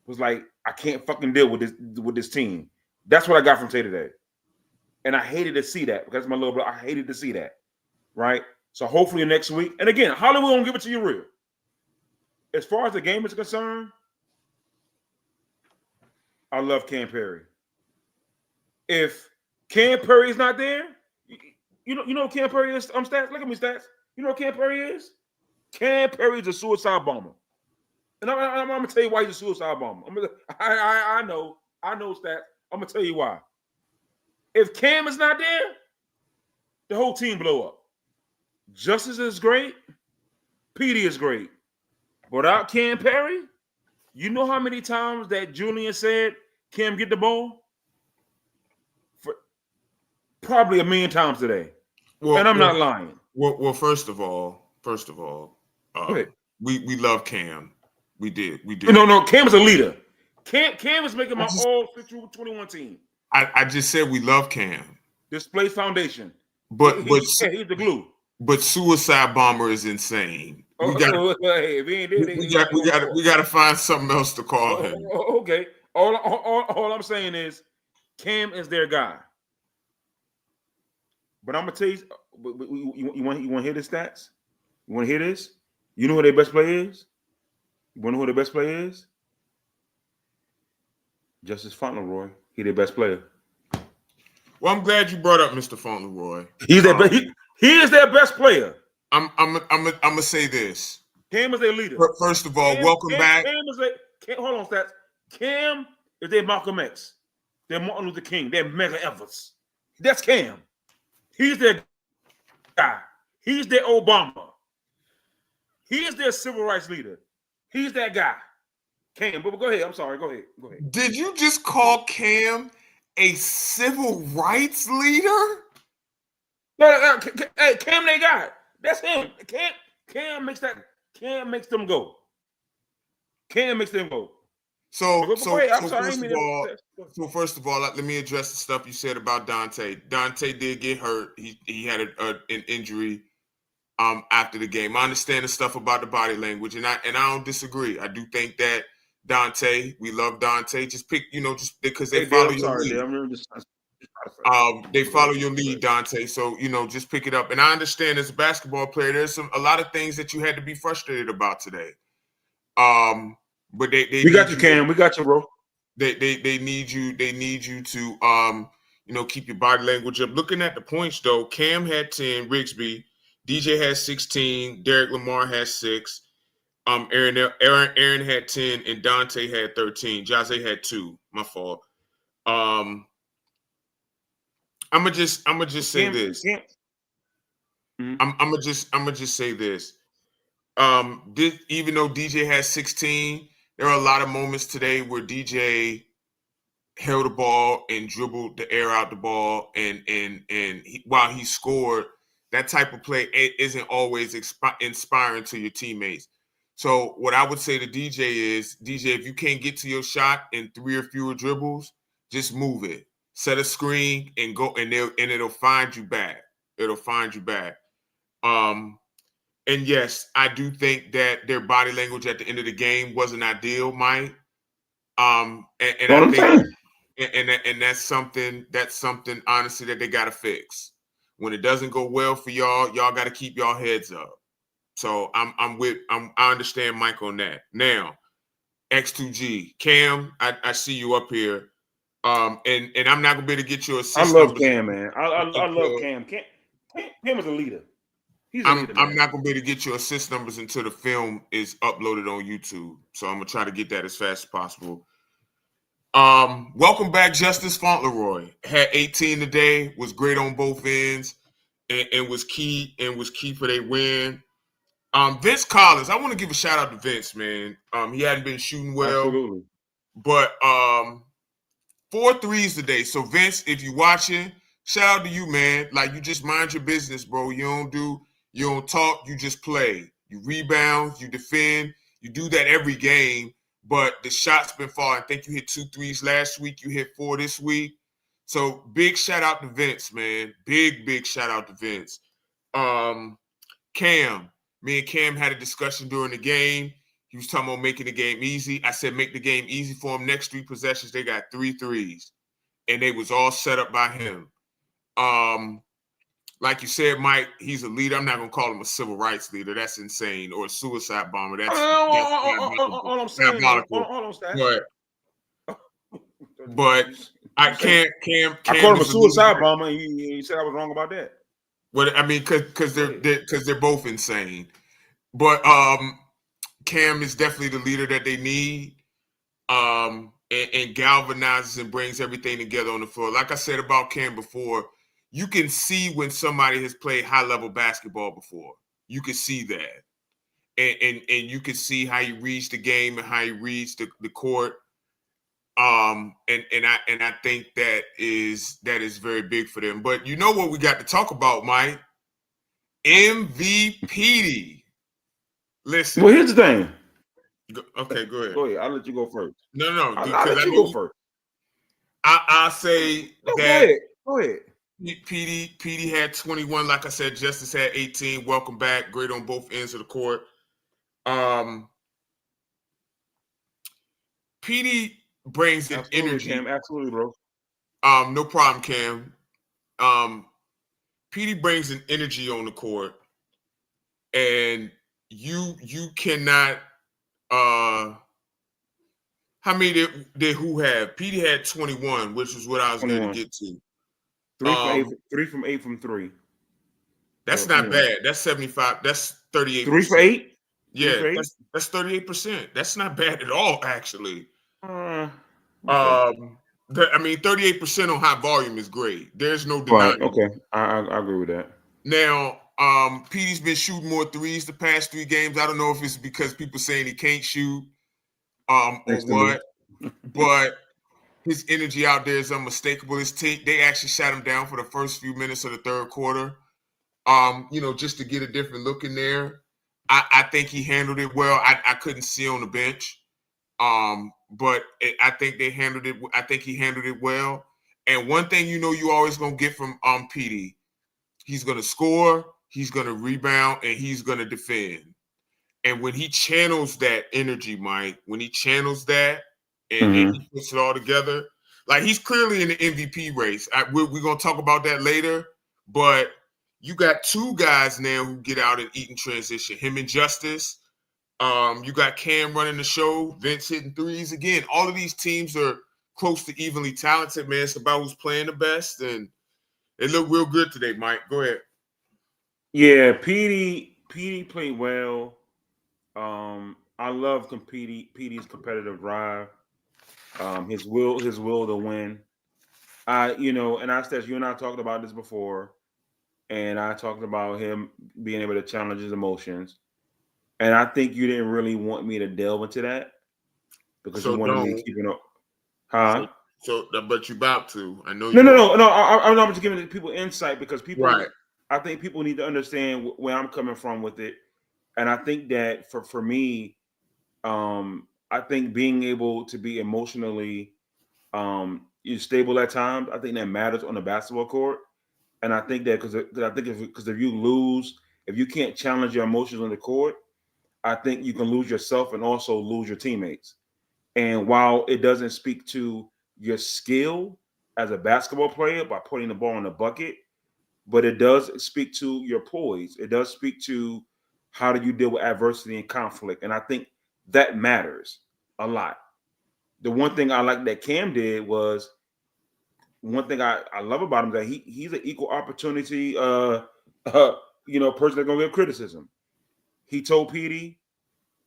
B: was like, I can't fucking deal with this team. That's what I got from Tay today. And I hated to see that because my little brother, I hated to see that. Right? So hopefully next week, and again, Hollywood won't give it to you real. As far as the game is concerned, I love Cam Perry. If Cam Perry is not there, you know what Cam Perry is? Stats. Look at me, stats. You know what Cam Perry is? Cam Perry is a suicide bomber, and I'm gonna tell you why he's a suicide bomber. I know stats. I'm gonna tell you why. If Cam is not there, the whole team blow up. Justice is great. Petey is great. Without Cam Perry, you know how many times that Julian said, Cam, get the ball? Probably 1 million times today. And I'm not lying.
A: Well, first of all, we love Cam. We did.
B: No, Cam is a leader. Cam is making my all-Central 21 team.
A: I just said we love Cam.
B: Displays foundation.
A: But
B: he's the glue.
A: But suicide bomber is insane. We got to find something else to call him.
B: Okay. All I'm saying is Cam is their guy. But I'm gonna tell you, you want to hear the stats? You want to hear this? You know who their best player is? You want to know who their best player is? Justice Fauntleroy. He their best player.
A: Well, I'm glad you brought up Mr. Fauntleroy.
B: He is their best player.
A: I'm gonna say this.
B: Cam is their leader.
A: First of all, welcome back.
B: Hold on, stats. Cam is their Malcolm X. They're Martin Luther King. They're Medgar Evers. That's Cam. He's their guy. He's their Obama. He is their civil rights leader. He's that guy. Cam, but go ahead. I'm sorry. Go ahead.
A: Did you just call Cam a civil rights leader?
B: No, hey, Cam, they got. That's him. Cam makes them go. Cam makes them go.
A: So first of all, let me address the stuff you said about Dante. Dante did get hurt. He had an injury after the game. I understand the stuff about the body language, and I don't disagree. I do think that Dante, we love Dante. Just pick, just because they follow your lead. They follow your lead, Dante. So just pick it up. And I understand as a basketball player, there's a lot of things that you had to be frustrated about today. But we got you, Cam. We got you, bro. They need you. They need you to keep your body language up. Looking at the points though, Cam had 10, Rigsby, DJ had 16, Derek Lamar had 6, Aaron had 10, and Dante had 13. Jose had 2. My fault. I'm gonna just say this. I'm gonna just say this. Even though DJ has 16, there are a lot of moments today where DJ held the ball and dribbled the air out the ball, and while he scored, that type of play isn't always inspiring to your teammates. So what I would say to DJ is, DJ, if you can't get to your shot in 3 or fewer dribbles, just move it. Set a screen and go, and it'll find you back. It'll find you back. And yes, I do think that their body language at the end of the game wasn't ideal, Mike. And I think, and that's something honestly that they got to fix. When it doesn't go well for y'all got to keep y'all heads up. So I understand Mike on that. Now, X2G, Cam, I see you up here. And I'm not gonna be able to get you assist.
B: I love Cam, man. I love Cam. Cam is a leader.
A: I'm not gonna be able to get your assist numbers until the film is uploaded on YouTube. So I'm gonna try to get that as fast as possible. Welcome back, Justice Fauntleroy. Had 18 today, was great on both ends, and was key for their win. Vince Collins, I want to give a shout out to Vince, man. He hadn't been shooting well.
B: Absolutely.
A: But 4 threes today. So Vince, if you're watching, shout out to you, man. Like, you just mind your business, bro. You don't talk, you just play. You rebound, you defend, you do that every game. but the shots been falling. I think you hit 2 threes last week. You hit 4 this week. So big shout out to Vince, man. Big shout out to Vince. Cam, me and Cam had a discussion during the game. He was talking about making the game easy. I said, make the game easy for him. Next 3 possessions, they got 3 threes. And they was all set up by him. Like you said, Mike, he's a leader. I'm not going to call him a civil rights leader. That's insane. Or a suicide bomber. That's
B: all I'm saying.
A: But I can't. Cam
B: I called him a suicide bomber, and you said I was wrong about that.
A: Well, I mean, because they're both insane. But Cam is definitely the leader that they need. And galvanizes and brings everything together on the floor. Like I said about Cam before, you can see when somebody has played high-level basketball before. You can see that. And you can see how he reads the game and how he reads the court. And I think that is very big for them. But you know what we got to talk about, Mike? MVP. Listen.
B: Well, here's the thing.
A: Okay, go ahead.
B: Go ahead. I'll let you go first.
A: No.
B: I'll let you go first.
A: I'll say
B: no,
A: that.
B: Go ahead.
A: PD had 21. Like I said, Justice had 18. Welcome back. Great on both ends of the court. PD brings an energy.
B: Cam. Absolutely, bro.
A: No problem, Cam. PD brings an energy on the court, and you cannot. How many did who have? PD had 21, which is what I was going to get to.
B: 3 from 8 from 3.
A: That's not bad. That's 75. That's 38%.
B: 3 for 8?
A: Yeah, that's 38%. That's not bad at all, actually.
B: Okay.
A: 38% on high volume is great. There's no denying.
B: Right. Okay, I agree with that.
A: Now, PD's been shooting more threes the past 3 games. I don't know if it's because people saying he can't shoot, or what, but his energy out there is unmistakable. His team, they actually shut him down for the first few minutes of the third quarter. Just to get a different look in there. I think he handled it well. I couldn't see on the bench. But I think they handled it. I think he handled it well. And one thing you always gonna get from PD, he's gonna score, he's gonna rebound, and he's gonna defend. And when he channels that energy, Mike, when he channels that and he puts it all together, like he's clearly in the MVP race. We're gonna talk about that later, but you got 2 guys now who get out and eat in transition. Him and Justice. You got Cam running the show, Vince hitting threes. Again, all of these teams are close to evenly talented, man. It's about who's playing the best, and it looked real good today, Mike. Go ahead.
B: Yeah, PD played well. I love PD's competitive drive. His will to win. And I said, you and I talked about this before, and I talked about him being able to challenge his emotions. And I think you didn't really want me to delve into that because you wanted me to keep it up. Huh?
A: But you about to. I know.
B: No. I'm just giving people insight because people.
A: Right.
B: I think people need to understand where I'm coming from with it, and I think that for me, I think being able to be emotionally stable at times, I think that matters on the basketball court, and I think that because if you lose, if you can't challenge your emotions on the court, I think you can lose yourself and also lose your teammates. And while it doesn't speak to your skill as a basketball player by putting the ball in the bucket, but it does speak to your poise. It does speak to how do you deal with adversity and conflict. And I think that matters a lot. The one thing I like that Cam did was, one thing I love about him that he's an equal opportunity person that's gonna give criticism. He told PD,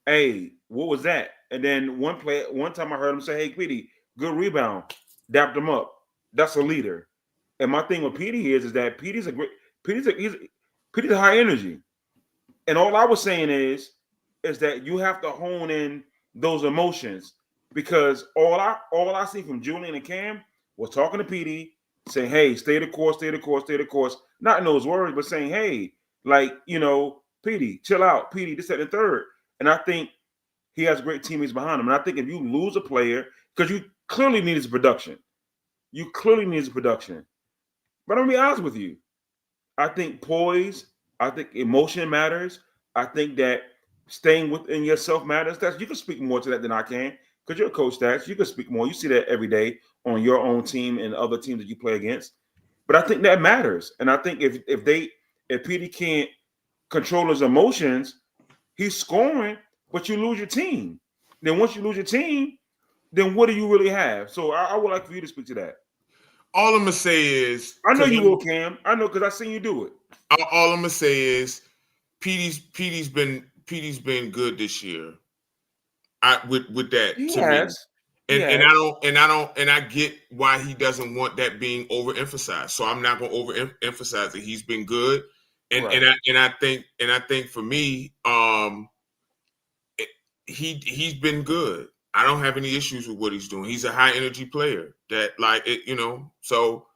B: "Hey, what was that?" And then one time I heard him say, "Hey, PD, good rebound." Dapped him up. That's a leader. And my thing with PD is that PD's a high energy. And all I was saying is that you have to hone in those emotions because all I see from Julian and Cam was talking to PD, saying, "Hey, stay the course, stay the course, stay the course." Not in those words, but saying, "Hey, PD, chill out, PD, this, that, and third." And I think he has great teammates behind him. And I think if you lose a player, because you clearly need his production. You clearly need his production. But I'm going to be honest with you. I think poise, I think emotion matters. I think that staying within yourself matters. You can speak more to that than I can because you're a coach, Stats. You can speak more. You see that every day on your own team and other teams that you play against. But I think that matters. And I think if Petey can't control his emotions, he's scoring, but you lose your team. Then once you lose your team, then what do you really have? So I would like for you to speak to that.
A: All I'm gonna say is,
B: I know you will, Cam. I know because I've seen you do it.
A: All I'm gonna say is, Petey's been good this year. With that,
B: He
A: to
B: has.
A: me, and I get why he doesn't want that being overemphasized. So I'm not gonna overemphasize it. He's been good, and
B: Right.
A: I think for me, he's been good. I don't have any issues with what he's doing. He's a high energy player that so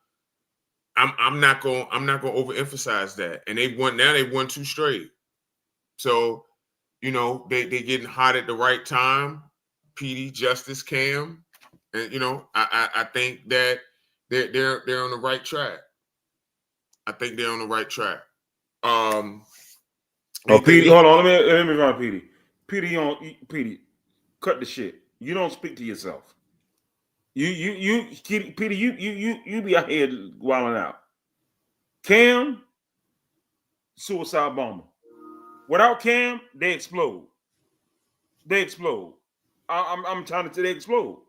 A: I'm not gonna overemphasize that. And they've won 2 straight. So, they getting hot at the right time. Petey, Justice, Cam. And I think that they're on the right track. I think they're on the right track.
B: Petey, hold on. Let me run Petey. Petey, cut the shit. You don't speak to yourself. Petey, you be out here wilding out. Cam, suicide bomber. Without Cam, they explode. I'm trying to say they explode.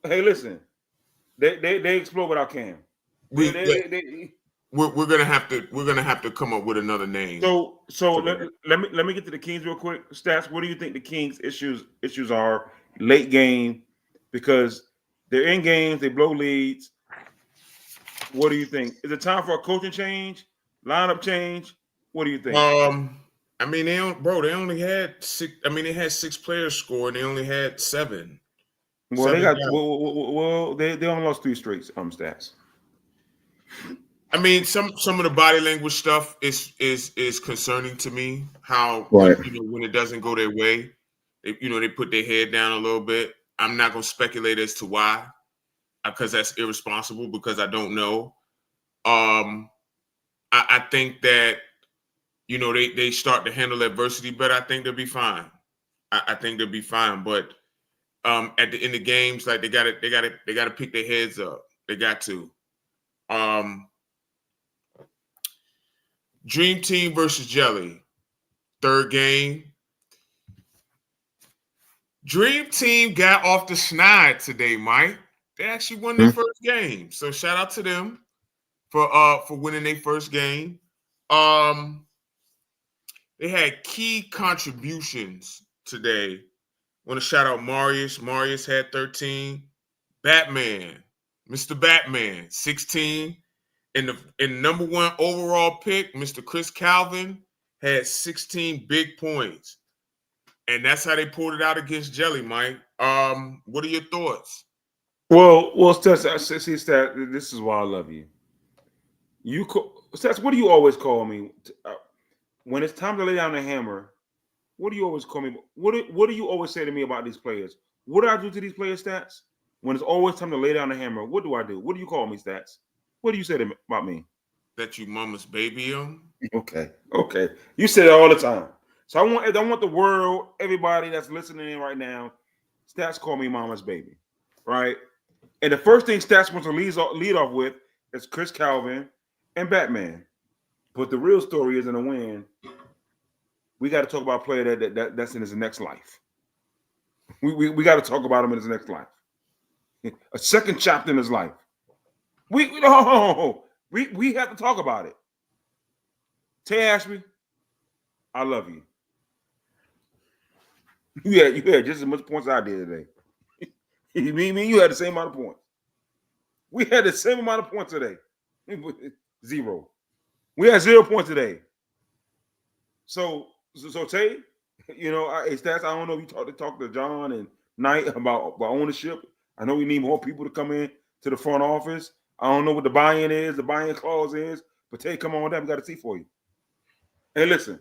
B: Hey, listen, they explode without Cam.
A: We're gonna have to come up with another name.
B: So let me get to the Kings real quick. Stats, what do you think the Kings issues are late game? Because they're in games, they blow leads. What do you think? Is it time for a coaching change, lineup change? What do you think?
A: I mean, they only had 6. I mean, they had 6 players score, and they only had 7.
B: Well, they only lost 3 straight. Stats.
A: I mean, some of the body language stuff is concerning to me. How
B: right.
A: When it doesn't go their way, they put their head down a little bit. I'm not going to speculate as to why, because that's irresponsible. Because I don't know. I think that they start to handle adversity better. I think they'll be fine. I think they'll be fine. But in the games, like they got to pick their heads up. They got to. Dream Team versus Jelly, 3rd game. Dream Team got off the schneid today, Mike. They actually won their first game, so shout out to them for winning their first game. They had key contributions today. I want to shout out Marius. Marius had 13. Batman, Mr. Batman, 16. In the number 1 overall pick, Mr. Chris Calvin had 16 big points. And that's how they pulled it out against Jelly, Mike. What are your thoughts?
B: Well, Stats, this is why I love you. Stats, what do you always call me? When it's time to lay down the hammer, what do you always call me? What do you always say to me about these players? What do I do to these players, Stats? When it's always time to lay down the hammer, what do I do? What do you call me, Stats? What do you say about me?
A: That you mama's baby him?
B: Okay. You say that all the time. So I want the world, everybody that's listening in right now, Stats call me mama's baby, right? And the first thing Stats wants to lead off with is Chris Calvin and Batman. But the real story is in the win. We got to talk about a player that's in his next life. We got to talk about him in his next life. A second chapter in his life. We have to talk about it. Tay Ashby, I love you. You had just as much points as I did today. You had the same amount of points. We had the same amount of points today. 0. We had 0 points today. So Tay, Stats, I don't know if you talk to John and Knight about ownership. I know we need more people to come in to the front office. I don't know what the buy-in clause is, but Tay, come on down. We got to see for you. Hey, listen.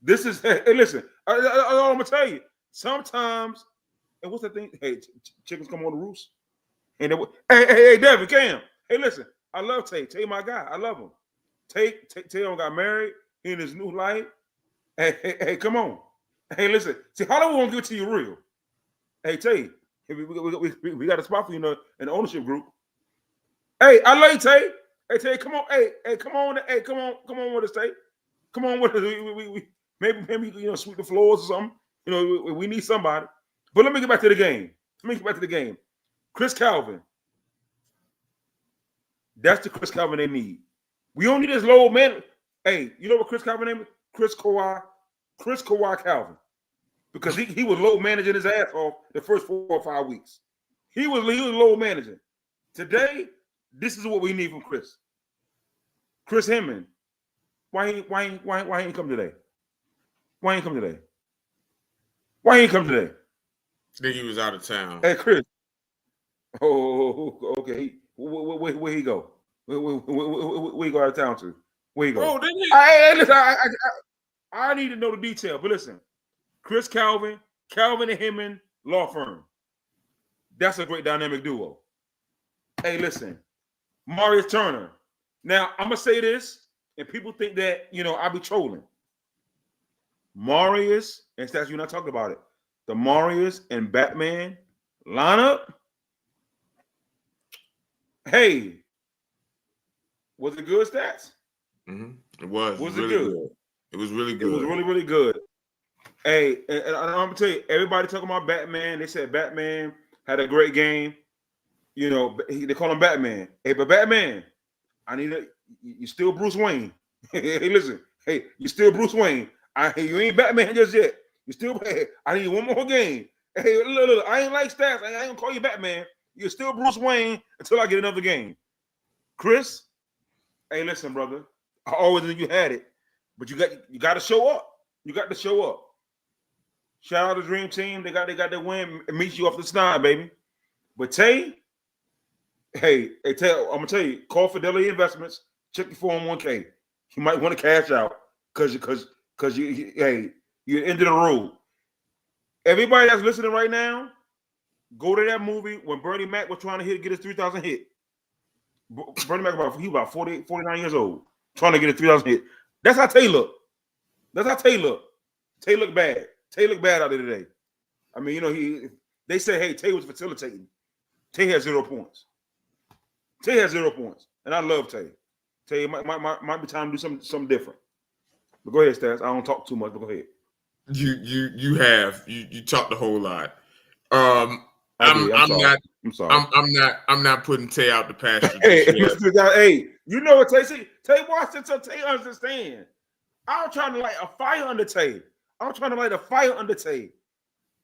B: This is listen. I'm gonna tell you. sometimes, and what's the thing? Hey, chickens come on the roost. And hey, Devin, Cam. Hey, listen, I love Tay. Tay, my guy. I love him. Tay got married. He in his new life. Hey, come on. Hey, listen. See, Hollywood won't give it to you real. Hey, Tay, we got a spot for you in the ownership group. Hey, I love you, Tay. Hey, Tay, come on. Hey, come on. Hey, come on with us, Tay. Come on with us. We maybe sweep the floors or something. We need somebody. But let me get back to the game. Chris Calvin. That's the Chris Calvin they need. We don't need this low man. Hey, you know what Chris Calvin name is? Chris Kawhi Calvin. Because he was low managing his ass off the first 4 or 5 weeks. He was low managing. Today, this is what we need from Chris. Chris Hammond. Why ain't come today? Why ain't come today?
A: I think he was out of town.
B: Hey, Chris. Oh, okay. Where he go? Where he go out of town to? Where he go?
A: Oh, didn't he?
B: Listen, I need to know the detail. But listen, Chris Calvin and Hammond law firm. That's a great dynamic duo. Hey, listen, Marius Turner. Now, I'm going to say this, and people think that, I be trolling. Marius, and Stats, you're not talking about it. The Marius and Batman lineup. Hey, was it good, Stats?
A: Mm-hmm. It was.
B: Was
A: really
B: it good?
A: It was really good.
B: It was really, really good. Hey, and I'm gonna tell you, everybody talking about Batman. They said Batman had a great game. They call him Batman. Hey, but Batman, you still Bruce Wayne. Hey, listen. Hey, you still Bruce Wayne. You ain't Batman just yet. You still. Hey, I need one more game. Hey, look, I ain't like Stats. I ain't gonna call you Batman. You're still Bruce Wayne until I get another game. Chris, hey, listen, brother. I always knew you had it, but you got to show up. You got to show up. Shout out to Dream Team. They got their win. It meets you off the snide, baby. But Tay, hey, Tay, I'm gonna tell you, call Fidelity Investments. Check your 401k. You might want to cash out because you're into the road. Everybody that's listening right now, go to that movie when Bernie Mac was trying to get his 3,000 hit. Bernie Mac about 49 years old, trying to get his 3,000 hit. That's how Tay look. Tay look bad. Tay look bad out there today. I mean, they say, hey, Tay was facilitating. Tay has 0 points. And I love Tay. Tay might be time to do something different. But go ahead, Stats. I don't talk too much, but go ahead.
A: You talked a whole lot.
B: I'm
A: not putting Tay out the pasture.
B: Hey, you know what Tay said? Tay watched it so Tay understand. I'm trying to light a fire under Tay.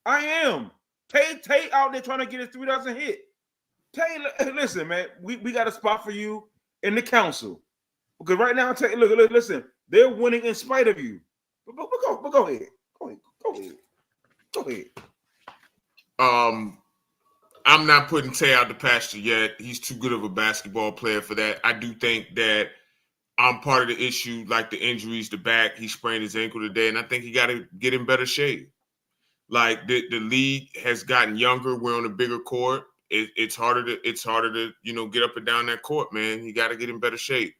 B: I am. Tay out there trying to get his 3,000 hit. Tay, listen, man, we got a spot for you in the council. Because right now, Tay, look, listen, they're winning in spite of you. But go ahead. Go ahead.
A: I'm not putting Tay out the pasture yet. He's too good of a basketball player for that. I do think that I'm part of the issue, like the injuries, the back. He sprained his ankle today, and I think he got to get in better shape. Like the league has gotten younger. We're on a bigger court. It's harder to get up and down that court, man. He got to get in better shape.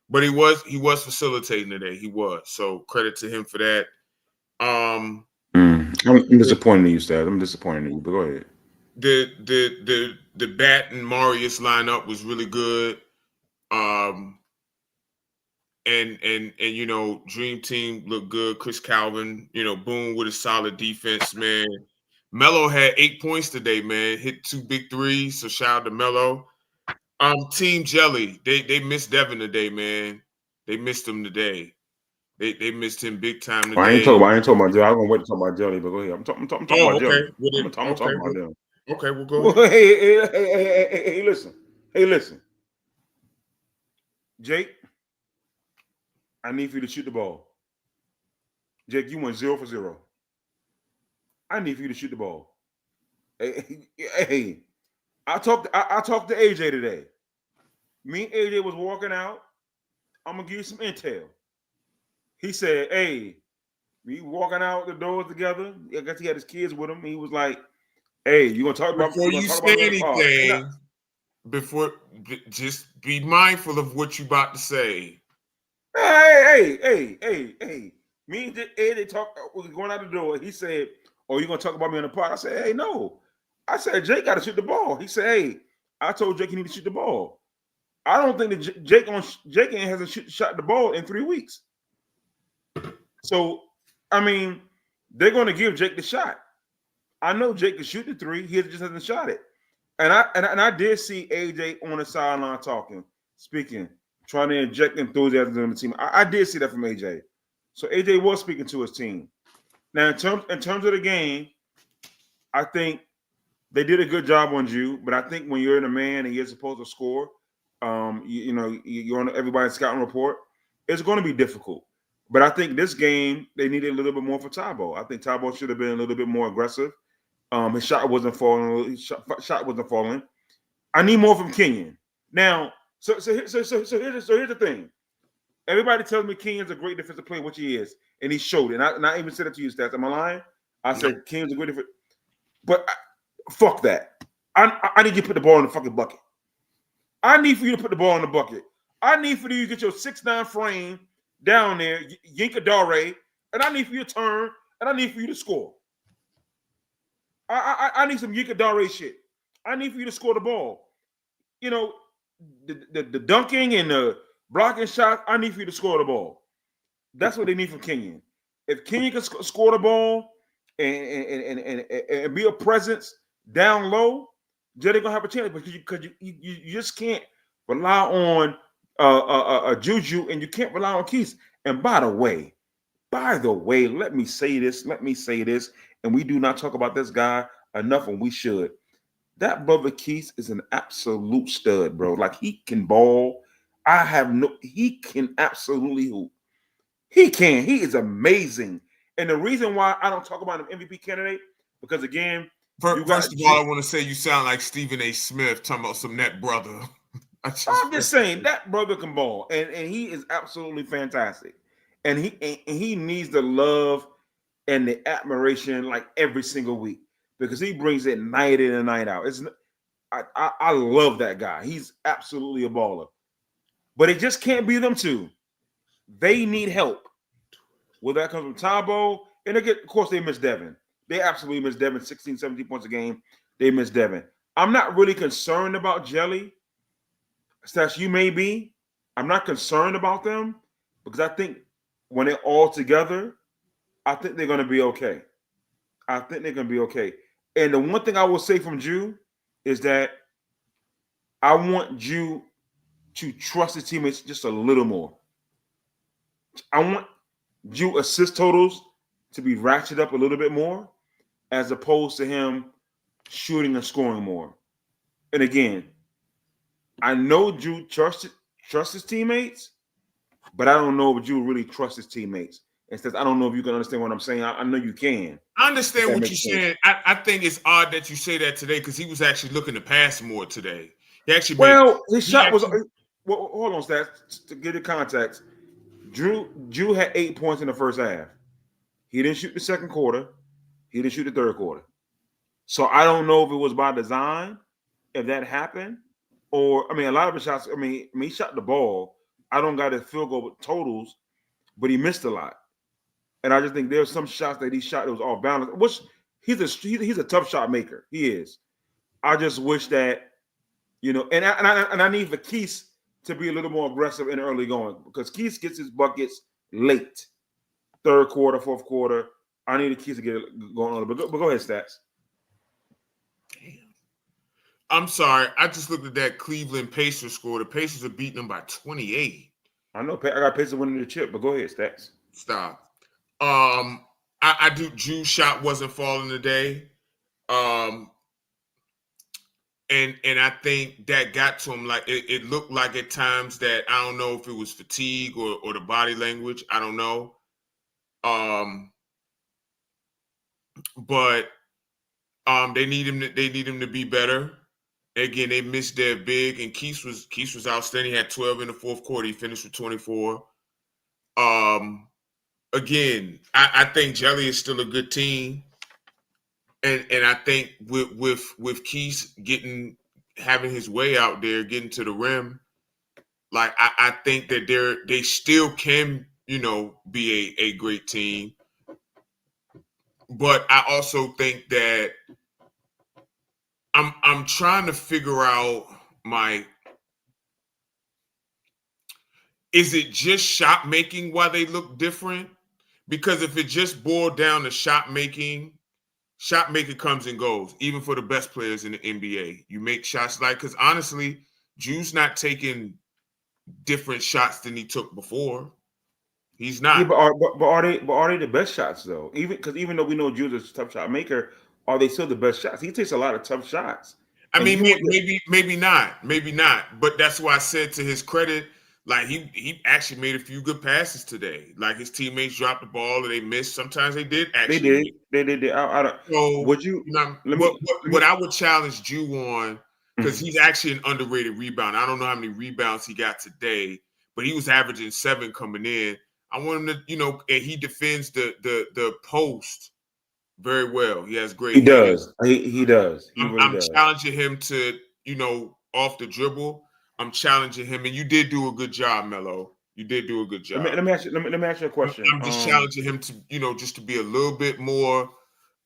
A: But he was facilitating today. He was. So credit to him for that. I'm
B: disappointed in you, Stats. I'm disappointed in you, but go ahead.
A: The Bat and Marius lineup was really good. And Dream Team looked good. Chris Calvin, Boone with a solid defense, man. Melo had 8 points today, man. Hit 2 big threes. So shout out to Melo. Team Jelly, they missed Devin today, man. They missed him today. They missed him big time today.
B: I ain't talking about Jelly. I'm gonna wait to talk about Jelly, but go ahead. I'm talking about Jelly. I'm talking about them.
A: Okay, we'll go ahead.
B: Hey, listen. Jake, I need for you to shoot the ball. Jake, you went 0 for 0. I need for you to shoot the ball. Hey, I talked to AJ today. Me and AJ was walking out. I'm gonna give you some intel. He said, "Hey, We walking out the doors together. I guess he had his kids with him. He was like, "Hey, you gonna talk about?
A: Before
B: You gonna
A: you
B: talk
A: say
B: about me in the car?"
A: anything, just be mindful of what you about to say.
B: Hey. Me and Ed, they talk. We were going out the door. He said, "Oh, you gonna talk about me in the pod?" I said, "Hey, no." I said, "Jake got to shoot the ball." He said, "Hey, I told Jake he need to shoot the ball." I don't think that Jake hasn't shot the ball in 3 weeks. So, I mean, they're going to give Jake the shot. I know Jake can shoot the three. He just hasn't shot it. And I did see AJ on the sideline speaking, trying to inject enthusiasm in the team. I did see that from AJ. So AJ was speaking to his team. Now, in terms of the game, I think they did a good job on you. But I think when you're in a man and you're supposed to score, you're on everybody's scouting report, it's going to be difficult. But I think this game they needed a little bit more for Tabo. I think Tabo should have been a little bit more aggressive. His shot wasn't falling. Shot wasn't falling. I need more from Kenyon. Now, so here's the thing. Everybody tells me Kenyon's a great defensive player, which he is, and he showed it. And I even said it to you, Stats. Am I lying? I said Kenyon's a great defensive, but fuck that. I need you to put the ball in the fucking bucket. I need for you to put the ball in the bucket. I need for you to get your 6'9" frame down there, Yinka Dare, and I need for you to turn, and I need for you to score. I need some Yinka Dare shit. I need for you to score the ball. You know, the dunking and the blocking shots, I need for you to score the ball. That's what they need from Kenyon. If Kenyon can score the ball and be a presence down low, they're gonna have a chance because you just can't rely on Juju and you can't rely on Keith. And by the way, let me say this, and we do not talk about this guy enough, and we should. That brother Keith is an absolute stud, bro. Like he can ball. He can absolutely hoop. He can. He is amazing. And the reason why I don't talk about him MVP candidate, because again,
A: first of all, I want to say you sound like Stephen A. Smith talking about some net brother.
B: I'm just saying that brother can ball, and he is absolutely fantastic. And he needs the love and the admiration like every single week because he brings it night in and night out. I love that guy. He's absolutely a baller. But it just can't be them two. They need help. Well, that comes from Tabo. And again, of course, they miss Devin. They absolutely miss Devin, 16, 17 points a game. They miss Devin. I'm not really concerned about Jelly. Stash, you may be. I'm not concerned about them because I think when they're all together, I think they're going to be okay. And the one thing I will say from Jew is that I want Jew to trust his teammates just a little more. I want Jew assist totals to be ratcheted up a little bit more as opposed to him shooting and scoring more. And again, I know Jew trusts his teammates, but I don't know if Jew really trusts his teammates. And says, I don't know if you can understand what I'm saying. I know you can.
A: I understand what you're saying. I think it's odd that you say that today because he was actually looking to pass more today. He actually
B: his shot was. Well, hold on, Stats. To get the context, Drew had 8 points in the first half. He didn't shoot the second quarter. He didn't shoot the third quarter. So I don't know if it was by design, if that happened, or a lot of his shots. He shot the ball. I don't got his field goal totals, but he missed a lot. And I just think there's some shots that he shot that was off balance. Which he's a tough shot maker. He is. I just wish that, and I need for Keith to be a little more aggressive in early going because Keith gets his buckets late, third quarter, fourth quarter. I need Keith to get it going on. But go ahead, Stats.
A: Damn. I'm sorry. I just looked at that Cleveland Pacers score. The Pacers are beating them by 28.
B: I know. I got Pacers winning the chip, but go ahead, Stats.
A: Stop. I do. Drew's shot wasn't falling today. And I think that got to him. Like it looked like at times that I don't know if it was fatigue or the body language. I don't know. But they need him to be better. Again, they missed their big, and Keith was outstanding. He had 12 in the fourth quarter. He finished with 24. again, I think Jelly is still a good team, and I think with Keith having his way out there, getting to the rim, like I think that they still can, be a great team. But I also think that I'm trying to figure out is it just shot making why they look different? Because if it just boiled down to shot making comes and goes, even for the best players in the NBA. You make shots because honestly, Drew's not taking different shots than he took before. He's not.
B: Yeah, but are they the best shots though? Even though we know Drew's a tough shot maker, are they still the best shots? He takes a lot of tough shots.
A: I mean, maybe not. But that's why I said, to his credit, like he actually made a few good passes today. Like his teammates dropped the ball or they missed. Sometimes they did actually.
B: They did. I don't.
A: So
B: Would you?
A: What I would challenge Drew on, because he's actually an underrated rebounder. I don't know how many rebounds he got today, but he was averaging 7 coming in. I want him to, and he defends the post very well. He has great.
B: He does. He does.
A: I'm challenging him to, off the dribble. I'm challenging him, and you did do a good job, Melo. You did do a good job.
B: Let me ask you a question.
A: I'm just challenging him to, just to be a little bit more,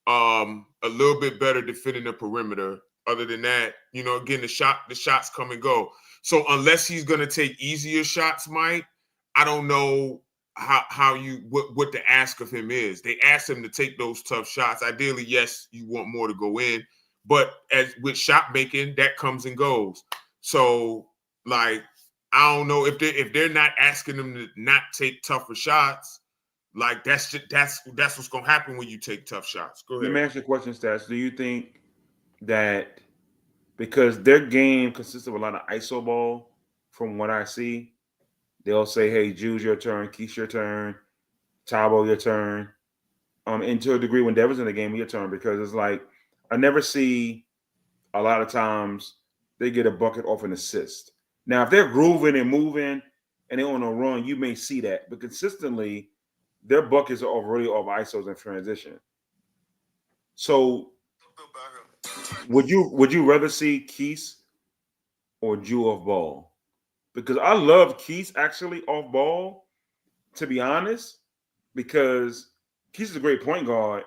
A: a little bit better defending the perimeter. Other than that, again, the shots come and go. So unless he's gonna take easier shots, Mike, I don't know what the ask of him is. They asked him to take those tough shots. Ideally, yes, you want more to go in, but as with shot making, that comes and goes. So, like, I don't know if they're not asking them to not take tougher shots. Like that's what's gonna happen when you take tough shots. Go ahead.
B: Let me ask you a question, Stats. Do you think that because their game consists of a lot of iso ball, from what I see, they'll say, "Hey, Jude's your turn, Keith's your turn, Tabo your turn," and to a degree, when Devin's in the game, your turn, because it's like I never see a lot of times they get a bucket off an assist. Now, if they're grooving and moving and they're on a run, you may see that, but consistently, their buckets are already off isos and transition. So, would you rather see Keith or Jew off ball? Because I love Keith actually off ball, to be honest, because Keith is a great point guard,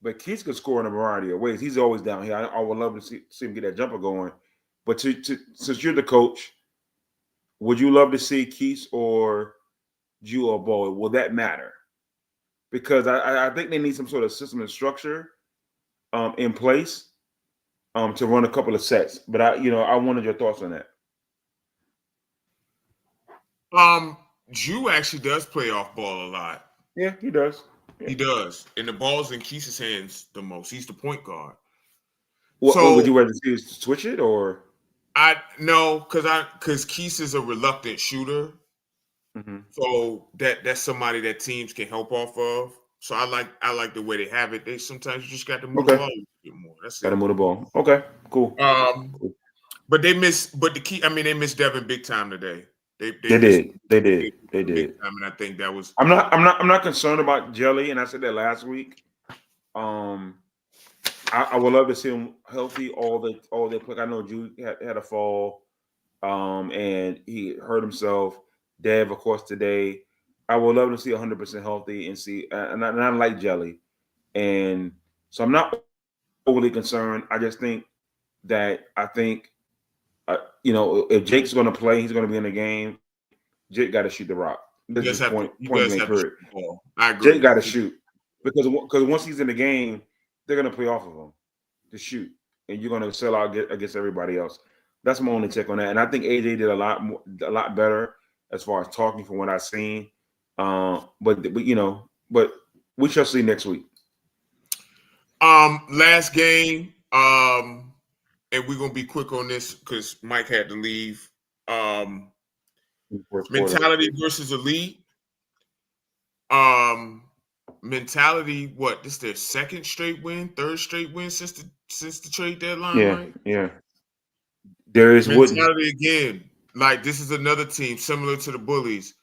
B: but Keith could score in a variety of ways. He's always down here. I would love to see him get that jumper going. But since you're the coach, would you love to see Keith or Jew off ball? Will that matter? Because I think they need some sort of system and structure in place to run a couple of sets. But I wanted your thoughts on that.
A: Drew actually does play off ball a lot.
B: Yeah, he does. Yeah.
A: He does. And the ball's in Keith's hands the most. He's the point guard.
B: So would you rather see us switch it or?
A: Because Keith is a reluctant shooter.
B: Mm-hmm.
A: So that's somebody that teams can help off of. So I like the way they have it. They sometimes you just got to move the ball a bit more. That's it.
B: Got to move the ball. Okay, cool.
A: But they missed Devin big time today. They
B: did.
A: Big time, and I think that was.
B: I'm not concerned about Jelly, and I said that last week. I would love to see him healthy all the play. I know Jude had a fall, and he hurt himself. Dev, of course, today. I would love to see 100% healthy and see, and I like Jelly, and so I'm not overly concerned. I just think that if Jake's going to play, he's going to be in the game. Jake got to shoot the rock. This is point blank period.
A: I agree.
B: Jake got to shoot because once he's in the game, they're going to play off of him to shoot, and you're going to sell out against everybody else. That's my only take on that. And I think AJ did a lot better as far as talking from what I've seen. But we shall see next week.
A: Last game. And we're gonna be quick on this because Mike had to leave. Mentality versus elite. Mentality. What? This is their third straight win since the trade deadline.
B: Yeah,
A: right?
B: Yeah. There is
A: mentality again. Like this is another team similar to the Bullies.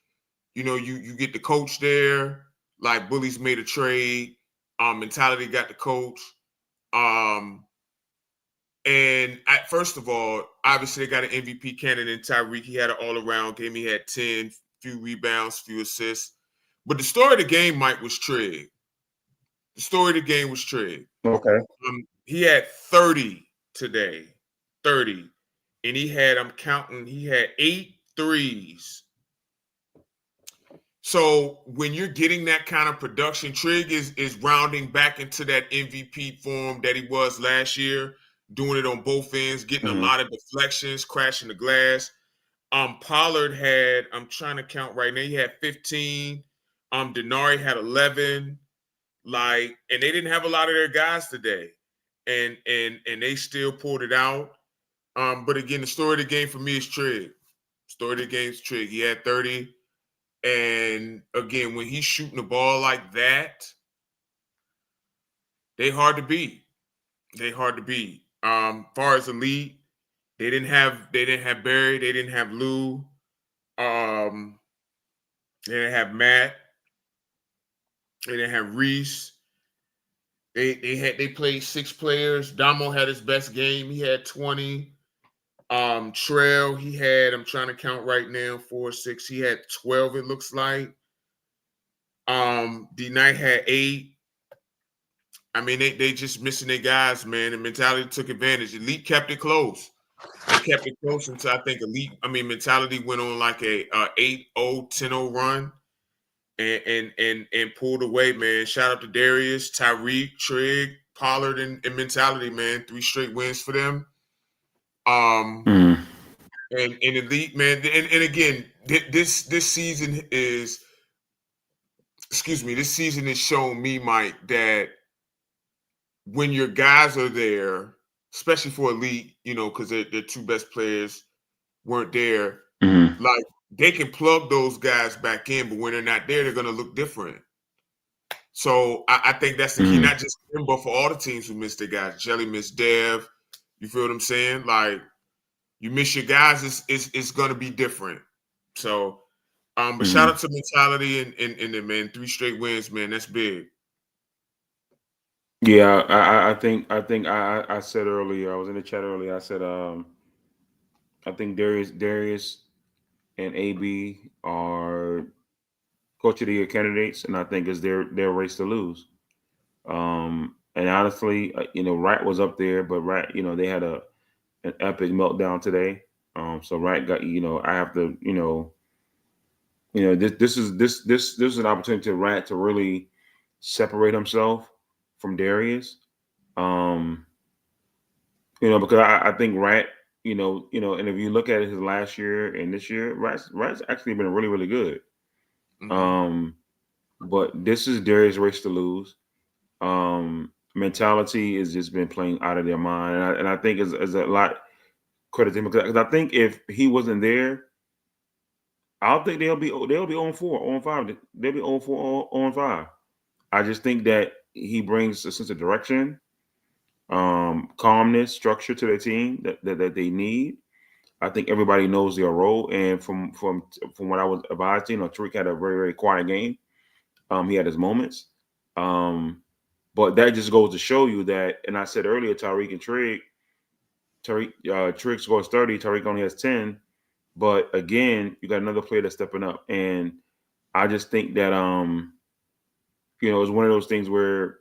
A: You get the coach there. Like Bullies made a trade. Mentality got the coach. And first of all, obviously they got an MVP candidate in Tyreek. He had an all-around game. He had 10, few rebounds, few assists. But the story of the game, Mike, was Trigg. The story of the game was Trigg.
B: Okay.
A: He had 30 today. 30. And he had, I'm counting, he had 8 threes. So when you're getting that kind of production, Trigg is rounding back into that MVP form that he was last year, doing it on both ends, getting a lot of deflections, crashing the glass. Pollard had, I'm trying to count right now, he had 15. Denari had 11. And they didn't have a lot of their guys today. And they still pulled it out. But again, the story of the game for me is Trigg. Story of the game is Trigg. He had 30. And again, when he's shooting the ball like that, they hard to beat. They hard to beat. Far as elite, they didn't have Barry, they didn't have Lou, they didn't have Matt, they didn't have Reese. They played 6 players. Damo had his best game. He had 20. Trail, he had, I'm trying to count right now, 4, 6. He had 12, it looks like. D Knight had 8. I mean, they just missing their guys, man. And Mentality took advantage. Elite kept it close. They kept it close until I think Mentality went on like a 8-0, 10-0 run and pulled away, man. Shout out to Darius, Tyreek, Trigg, Pollard, and Mentality, man. 3 straight wins for them. And Elite, man. And again, this season is, this season has shown me, Mike, that when your guys are there, especially for Elite, because their 2 best players weren't there, like they can plug those guys back in, but when they're not there, they're going to look different. So I think that's the key, not just for them, but for all the teams who missed their guys. Jelly missed Dev. You feel what I'm saying? Like, you miss your guys, it's going to be different. So, but shout out to Mentality and the man, 3 straight wins, man. That's big.
B: Yeah, I think I said earlier, I was in the chat earlier, I said I think Darius and AB are coach of the year candidates, and I think it's their race to lose. And honestly, Wright was up there, but Wright, they had an epic meltdown today. So Wright got, I have to, this is an opportunity to Wright to really separate himself from Darius. Because I think Wright, and if you look at his last year and this year, Wright's actually been really, really good. But this is Darius' race to lose. Mentality has just been playing out of their mind, and I think is a lot credit to him, because I think if he wasn't there, I don't think they'll be 0-4, 0-5. They'll be 0-4, 0-5. I just think that he brings a sense of direction, calmness, structure to their team that they need. I think everybody knows their role, and from what I was advised, Tariq had a very, very quiet game. He had his moments, but that just goes to show you that. And I said earlier, Tyreek and Trigg. Trigg scores 30. Tyreek only has 10. But again, you got another player that's stepping up, and I just think that it's one of those things where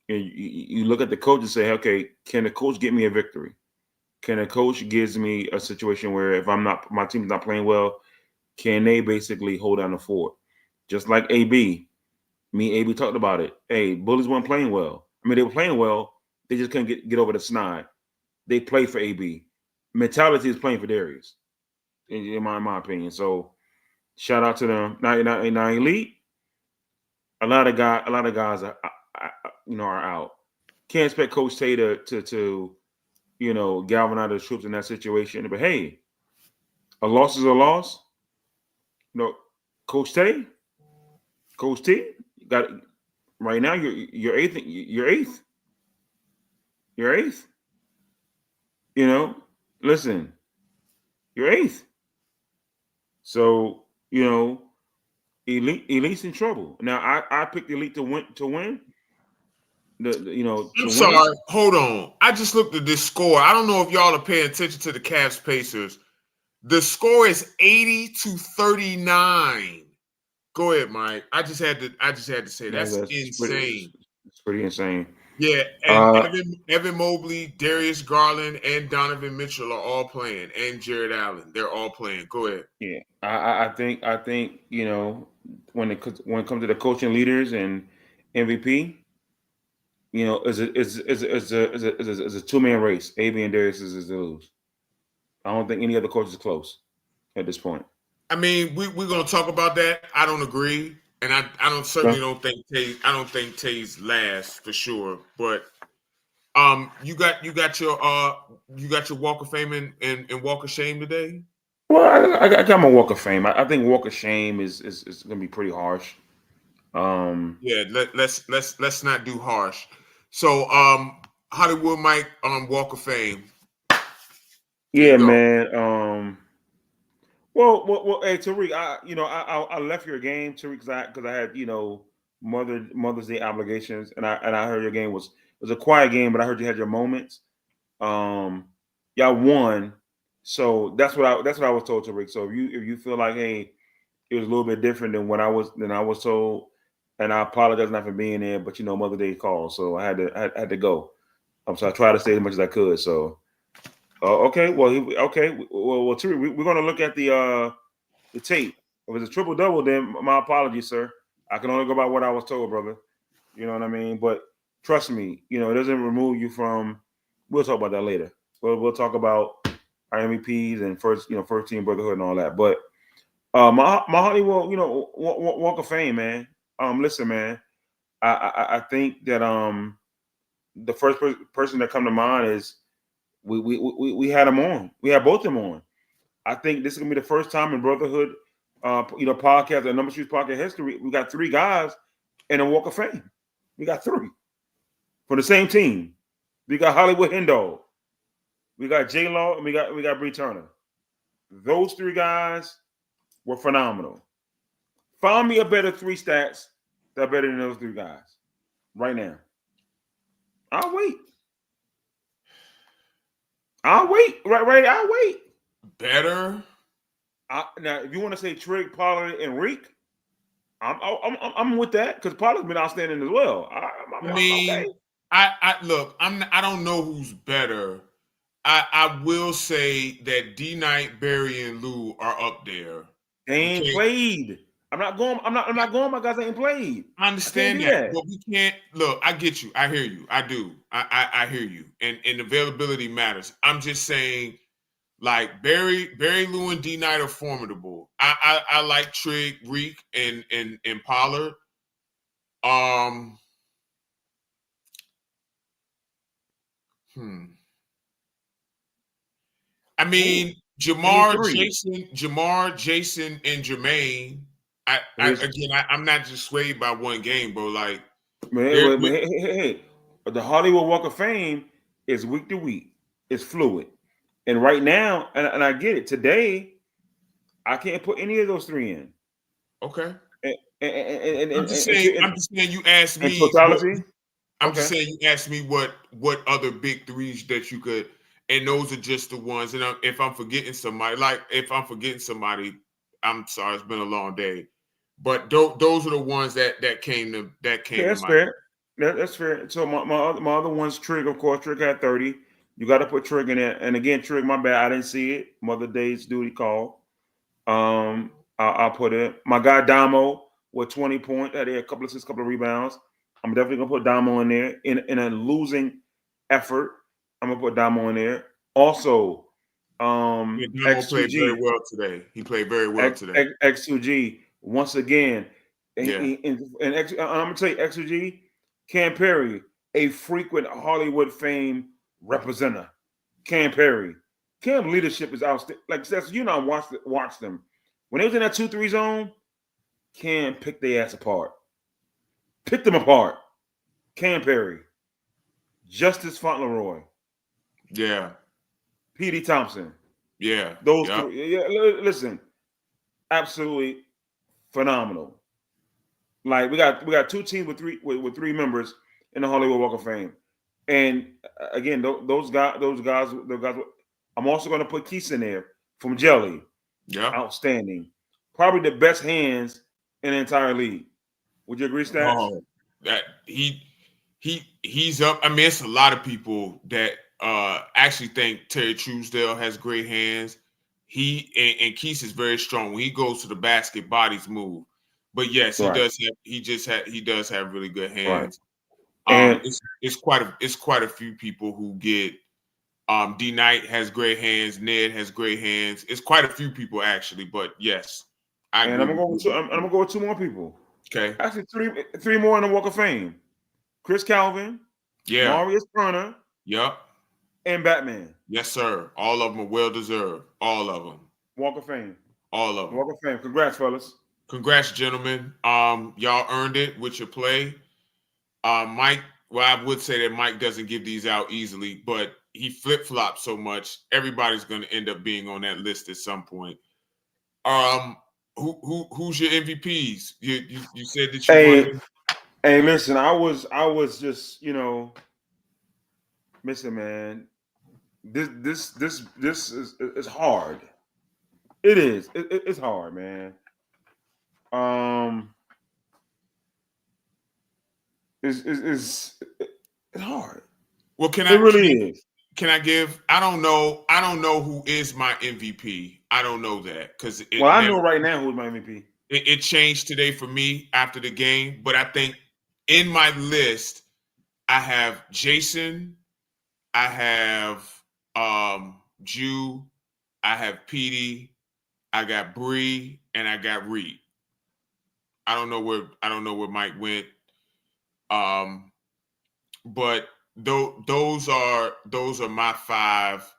B: you look at the coach and say, okay, can the coach get me a victory? Can a coach gives me a situation where if my team's not playing well, can they basically hold down the fort? Just like AB. Me and AB talked about it. Hey, Bullies weren't playing well. I mean, they were playing well. They just couldn't get over the snide. They play for AB. Mentality is playing for Darius, in my opinion. So shout out to them. Now Elite, a lot of guys are out. Can't expect Coach Tay to galvanize the troops in that situation. But hey, a loss is a loss. Coach Tay, you got right now. You're eighth. You're eighth. Listen, you're eighth. So Elite's in trouble. Now I picked Elite to win. To
A: I'm
B: win.
A: sorry. Hold on. I just looked at this score. I don't know if y'all are paying attention to the Cavs Pacers. The score is 80-39. Go ahead, Mike. I just had to say that's insane.
B: It's pretty insane.
A: Yeah, and Evan Mobley, Darius Garland, and Donovan Mitchell are all playing, and Jared Allen. They're all playing. Go ahead.
B: Yeah, I think when it comes to the coaching leaders and MVP, it's a 2-man race. AB and Darius is the lose. I don't think any other coach is close at this point.
A: I mean, we're gonna talk about that. I don't agree, and I don't think Tays last for sure. But you got your Walk of Fame and Walk of Shame today.
B: Well, I got my Walk of Fame. I think Walk of Shame is gonna be pretty harsh.
A: Yeah, let's not do harsh. So Hollywood Mike Walk of Fame.
B: Yeah, man. Well, hey Tariq, I left your game, Tariq, because I had Mother's Day obligations, and I heard your game was a quiet game, but I heard you had your moments. Y'all won, so that's what I was told, Tariq. So if you feel like, hey, it was a little bit different than I was told, and I apologize not for being there, but Mother's Day called, so I had to go. So I tried to stay as much as I could. So. Okay. Well, Tariq, we're going to look at the tape. If it's a triple double, then my apologies, sir. I can only go by what I was told, brother. You know what I mean? But trust me, it doesn't remove you from. We'll talk about that later. We'll talk about our MVPs and first team brotherhood and all that. But my Hollywood, Walk of Fame, man. Listen, man. I think that the first person that come to mind is. We had them on. We had both of them on. I think this is gonna be the first time in Brotherhood, podcast and Number Streets podcast history. We got 3 guys in a Walk of Fame. We got 3 for the same team. We got Hollywood Hendo. We got J Law, and we got Bree Turner. Those 3 guys were phenomenal. Find me a better 3 stats that are better than those 3 guys right now. I'll wait. Right. I'll wait.
A: Better.
B: Now, if you want to say Trig, Pollard, and Reek, I'm with that because Pollard's been outstanding as well.
A: Okay. I don't know who's better. I will say that D Knight, Barry, and Lou are up there.
B: They ain't played. I'm not going by guys that ain't played.
A: I understand that. But we can't look. I get you. I hear you. I do. I hear you. And availability matters. I'm just saying, like Barry, Lou, and D Knight are formidable. I like Trig, Reek, and Pollard. I mean, Jamar, Jason, and Jermaine. I'm not just swayed by one game, bro. Like,
B: hey, the Hollywood Walk of Fame is week to week. It's fluid, and right now, and I get it. Today, I can't put any of those 3 in.
A: Okay.
B: I'm
A: just saying. You asked me. Just saying you asked me what other big 3s that you could, and those are just the ones. And if I'm forgetting somebody, I'm sorry. It's been a long day. But those are the ones that came to mind.
B: That's fair. That's fair. So my other one's Trig, of course. Trig had 30. You got to put Trig in there. And again, Trig, my bad. I didn't see it. Mother Day's duty call. I'll put it. My guy Damo with 20 points. Had a couple of assists, couple of rebounds. I'm definitely gonna put Damo in there in a losing effort. I'm gonna put Damo in there. Also,
A: Damo played very well today. He played very well today.
B: X2G. Once again, and I'm gonna tell you, X2G, Cam Perry, a frequent Hollywood Fame representative. Cam Perry, Cam leadership is outstanding. Like watch them when they was in that 2-3 zone. Cam picked their ass apart, picked them apart. Cam Perry, Justice Fauntleroy, P.D. Thompson, those 3. Yeah, listen, absolutely. phenomenal. Like we got two teams with three members in the Hollywood Walk of Fame, and again, those guys. I'm also going to put Keith in there from Jelly.
A: Yeah,
B: outstanding. Probably the best hands in the entire league. Would you agree, Stats?
A: Oh, that he's up. I mean, it's a lot of people that actually think Terry Truesdale has great hands. And Keith is very strong. When he goes to the basket, bodies move. But yes, he does have he does have really good hands.
B: Right. And
A: it's quite a few people who get D Knight has great hands, Ned has great hands. It's quite a few people actually, but yes.
B: I'm gonna go with two more people.
A: Okay.
B: Actually, three more in the Walk of Fame. Chris Calvin, Marius Turner,
A: yep,
B: and Batman.
A: Yes, sir. All of them are well deserved. All of them.
B: Walk of Fame.
A: All of them.
B: Walk of Fame. Congrats, fellas.
A: Congrats, gentlemen. Y'all earned it with your play. Mike, well, I would say that Mike doesn't give these out easily, but he flip-flops so much, everybody's going to end up being on that list at some point. Who's your MVPs? You said that you wanted.
B: Hey, listen, I was just, listen, man. This is hard. It is. It's hard, man. It's hard.
A: Well,
B: it really is.
A: Can I give? I don't know who is my MVP. I don't know that because
B: I know right now who's my MVP.
A: It changed today for me after the game, but I think in my list I have Jason, I have Jew, I have Petey, I got Bree, and I got Reed. I don't know where Mike went, but those are my 5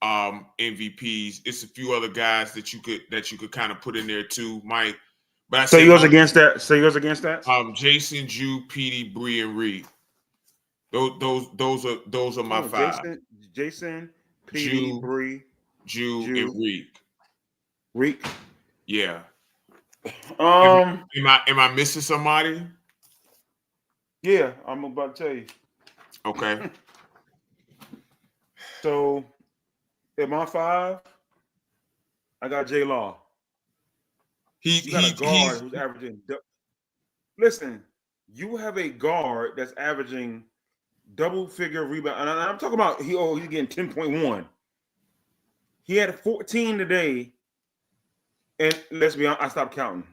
A: MVPs. It's a few other guys that you could kind of put in there too, Mike. But I
B: say yours against that.
A: Jason, Jew, Petey, Bree, and Reed. Those are my 5.
B: Jason, Petey, Bree,
A: Jew, and Reed.
B: Reed.
A: Yeah. Am I missing somebody?
B: Yeah, I'm about to tell you.
A: Okay.
B: So, in my 5, I got J Law. He's a guard who's averaging. Listen, you have a guard that's averaging double-figure rebound, and I'm talking about he's getting 10.1. He had 14 today, and let's be honest, I stopped counting.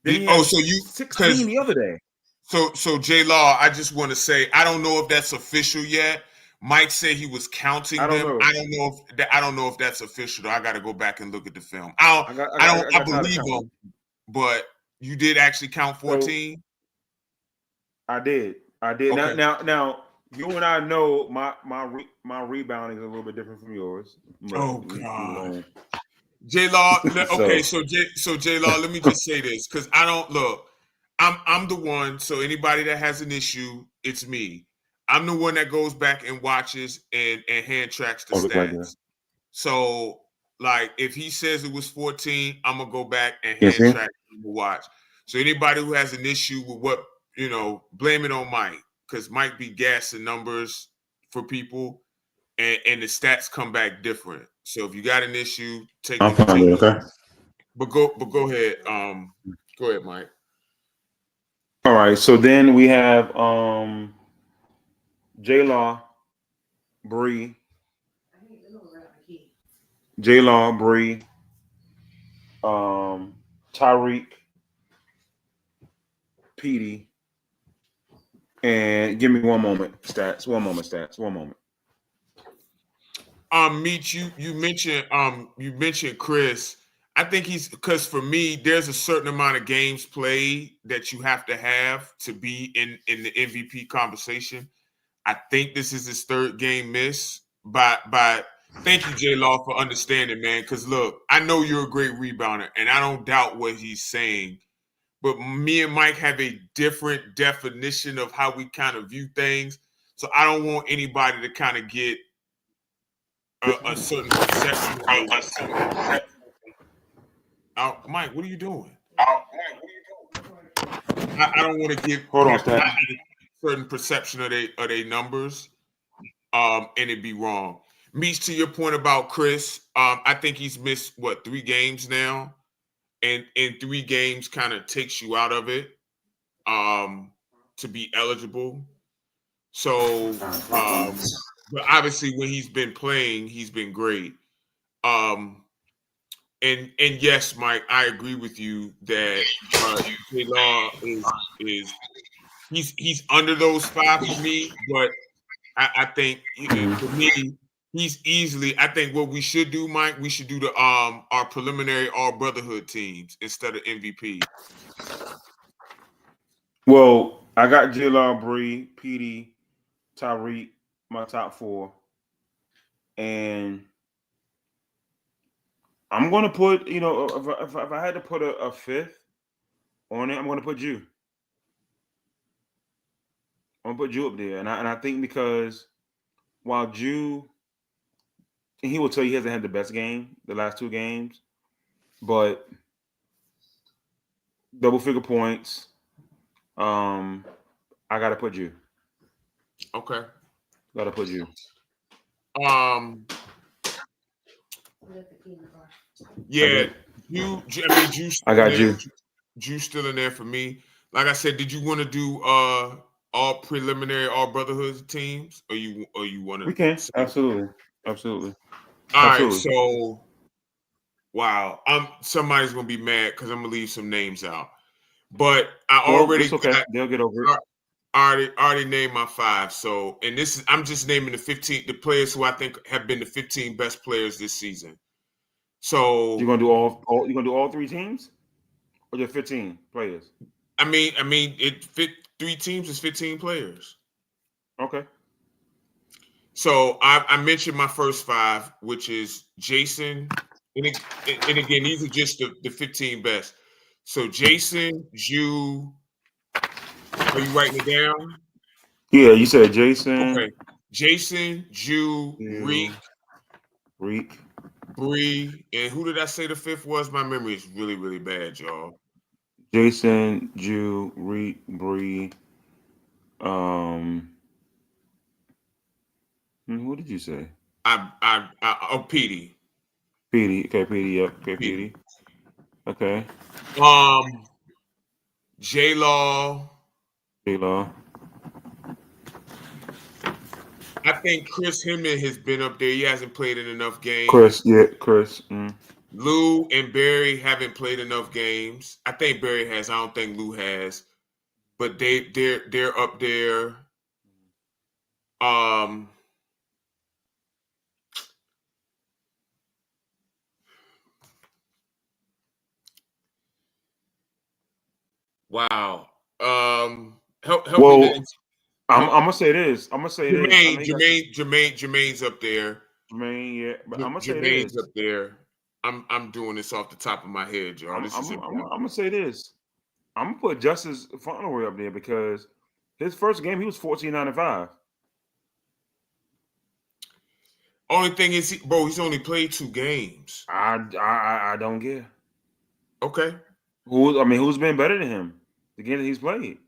A: So you
B: 16 the other day.
A: So J Law, I just want to say I don't know if that's official yet. Mike said he was counting them. I don't know if that's official. Though. I got to go back and look at the film. I believe him, but you did actually count 14.
B: I did. Okay. Now you and I know my rebounding is a little bit different from yours.
A: Oh God. J Law. Okay, so J Law, let me just say this because I don't look. I'm the one. So anybody that has an issue, it's me. I'm the one that goes back and watches and hand tracks the stats. So, like, if he says it was 14, I'm gonna go back and hand track and watch. So anybody who has an issue with what blame it on Mike because Mike be gassing numbers for people, and the stats come back different. So if you got an issue, take it. Okay. But go ahead. Go ahead, Mike.
B: All right. So then we have J Law, Bree, Tyreek, Petey, and give me one moment, stats. One moment.
A: Meet you mentioned Chris. I think because for me, there's a certain amount of games played that you have to be in the MVP conversation. I think this is his 3rd game miss. But thank you, J Law, for understanding, man. Because look, I know you're a great rebounder, and I don't doubt what he's saying. But me and Mike have a different definition of how we kind of view things. So I don't want anybody to kind of get a certain perception. Mike, what are you doing? I don't want to give
B: Hold on,
A: him
B: Stat.
A: a certain perception of they numbers, and it'd be wrong. Meets, to your point about Chris, I think he's missed 3 games now, and in 3 games kind of takes you out of it to be eligible. So, but obviously when he's been playing, he's been great. And yes, Mike, I agree with you that J-Law is he's under those 5 for me, but I think for me, he's easily. I think what we should do, Mike, we should do the our preliminary all brotherhood teams instead of MVP.
B: Well, I got J-Law, Bree, Petey, Tyreek, my top 4, and I'm gonna put, if I had to put a 5th on it, I'm gonna put you. I'm gonna put you up there, and I think because while Jew, and he will tell you he hasn't had the best game the last 2 games, but double figure points. I gotta put you.
A: Okay.
B: Gotta put you.
A: Yeah,
B: I got you.
A: Juice still in there for me. Like I said, did you want to do all preliminary all brotherhood teams, or you want to?
B: We can absolutely.
A: All right,
B: Absolutely.
A: so wow, somebody's gonna be mad because I'm gonna leave some names out, but
B: It's okay. They'll get over it.
A: already named my 5. So, and I'm just naming the players who I think have been the 15 best players this season. So
B: You're gonna do all 3 teams, or just 15 players?
A: I mean, it fit 3 teams is 15 players.
B: Okay.
A: So I mentioned my first 5, which is Jason, and again, these are just the 15 best. So Jason, Jew, are you writing it down?
B: Yeah, you said Jason.
A: Okay. Jason, Jew,
B: Reek,
A: Bree, and who did I say the 5th was? My memory is really, really bad, y'all.
B: Jason, Jew, Reek, Bree. What did you say?
A: Petey.
B: Petey. Okay, Petey. Yep. Okay, Petey. Okay.
A: J-Law.
B: J-Law.
A: I think Chris Hemman has been up there. He hasn't played in enough games.
B: Chris.
A: Lou and Barry haven't played enough games. I think Barry has. I don't think Lou has. But they're up there. Wow. Help me.
B: I'm gonna say this.
A: Jermaine's up there.
B: Jermaine, yeah, but I'm gonna say
A: Jermaine's
B: this.
A: up there. I'm doing this off the top of my head, y'all.
B: I'm gonna say this. I'm gonna put Justice Fauntleroy up there because his first game he was 14-9-5.
A: Only thing is, he's only played 2 games.
B: I don't get.
A: Okay.
B: Who's been better than him? The game that he's played.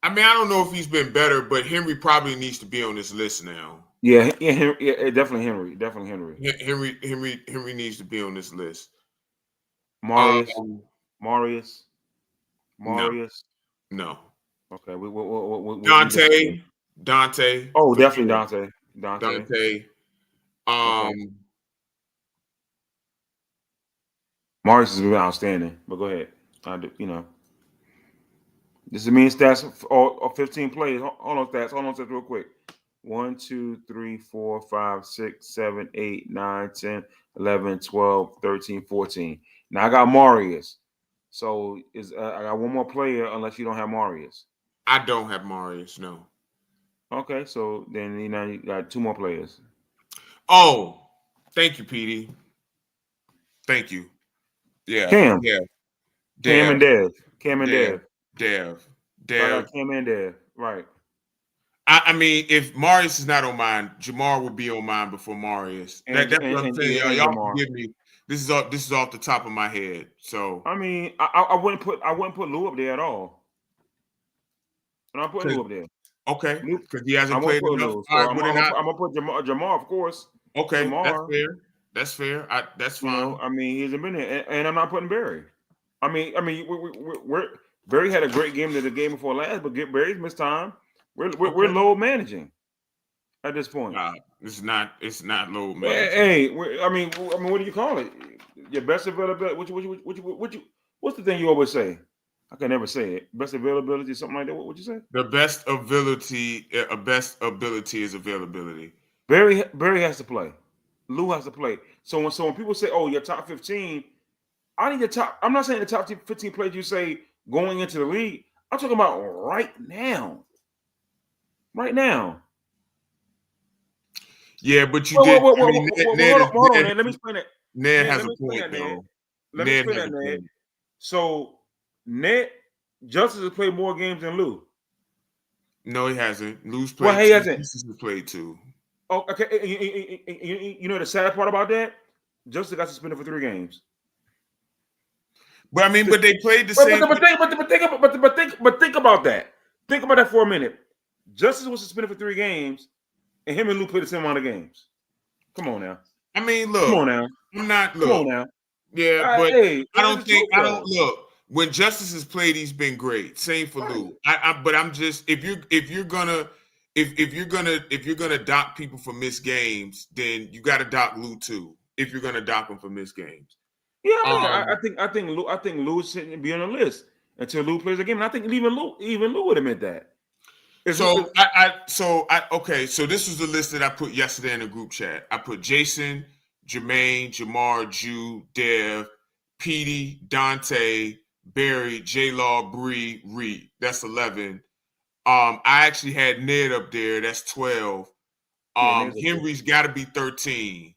A: I don't know if he's been better, but Henry probably needs to be on this list now.
B: Yeah, definitely Henry.
A: Henry needs to be on this list.
B: Marius.
A: No.
B: Okay.
A: Dante.
B: Oh, definitely Dante. Marius has been outstanding. But go ahead. This is mean stats all 15 players. Hold on, stats real quick. 1, 2, 3, 4, 5, 6, 7, 8, 9, 10, 11, 12, 13, 14. Now I got Marius. So I got one more player unless you don't have Marius.
A: I don't have Marius, no.
B: Okay, so then you got 2 more players.
A: Oh, thank you, Petey. Thank you. Yeah.
B: Cam.
A: Yeah.
B: Cam and Dev. Cam and Dev.
A: Dev.
B: Cam and Dev. Right.
A: If Marius is not on mine, Jamar would be on mine before Marius. That's what I'm saying. Y'all forgive me. This is off the top of my head. So
B: I mean, I wouldn't put Lou up there at all. And I'm putting Lou up there.
A: okay,
B: Lou,
A: because he
B: I
A: hasn't
B: won't
A: played
B: put
A: enough.
B: Lou.
A: All
B: So
A: right,
B: I'm
A: well, then
B: gonna put Jamar, of course.
A: okay, that's
B: Jamar,
A: fair. That's fair. That's
B: you
A: fine.
B: know, I mean, he hasn't been there, and I'm not putting Barry. I mean, we're Barry had a great game the game before last, but Barry's missed time. We're
A: Okay.
B: low managing at this point.
A: Nah, it's not low man.
B: Hey, I mean, what do you call it? Your best availability. What's the thing you always say? I can never say it. Best availability, something like that. What would you say?
A: The best ability is availability.
B: Barry has to play. Lou has to play. So when people say, "Oh, your top 15," I need the top. I'm not saying the top 15 players you say going into the league. I'm talking about right now. Right now.
A: Yeah, but you did.
B: Hold
A: I mean,
B: on, Ned. Let me explain it.
A: Ned has
B: let
A: a
B: me explain
A: point,
B: that, Ned.
A: though.
B: Let me
A: Ned
B: explain
A: has
B: that,
A: a
B: Ned.
A: point.
B: So Ned Justice has played more games than Lou.
A: No, he hasn't. Lou's played.
B: Well, he hasn't.
A: Justice has played 2.
B: Oh, okay. You know the sad part about that? Justice got suspended for 3 games.
A: But I mean, but they played the same.
B: But think about that. Think about that for a minute. Justice was suspended for 3 games, and him and Lou played the same amount of games. Come on now.
A: I mean, look.
B: Come on now.
A: I'm not.
B: Come
A: Look.
B: on now.
A: Yeah, but
B: hey,
A: I don't look. When Justice has played, he's been great. Same for Lou. But I'm just if you're gonna dock people for missed games, then you got to dock Lou too. If you're gonna dock him for missed games.
B: Yeah, I think Lou shouldn't be on the list until Lou plays a game. And I think even Lou would admit that.
A: So okay. So this was the list that I put yesterday in the group chat. I put Jason, Jermaine, Jamar, Jew, Dev, Petey, Dante, Barry, J-Law, Bree, Reed. That's 11. I actually had Ned up there. That's 12. Henry's got to be 13.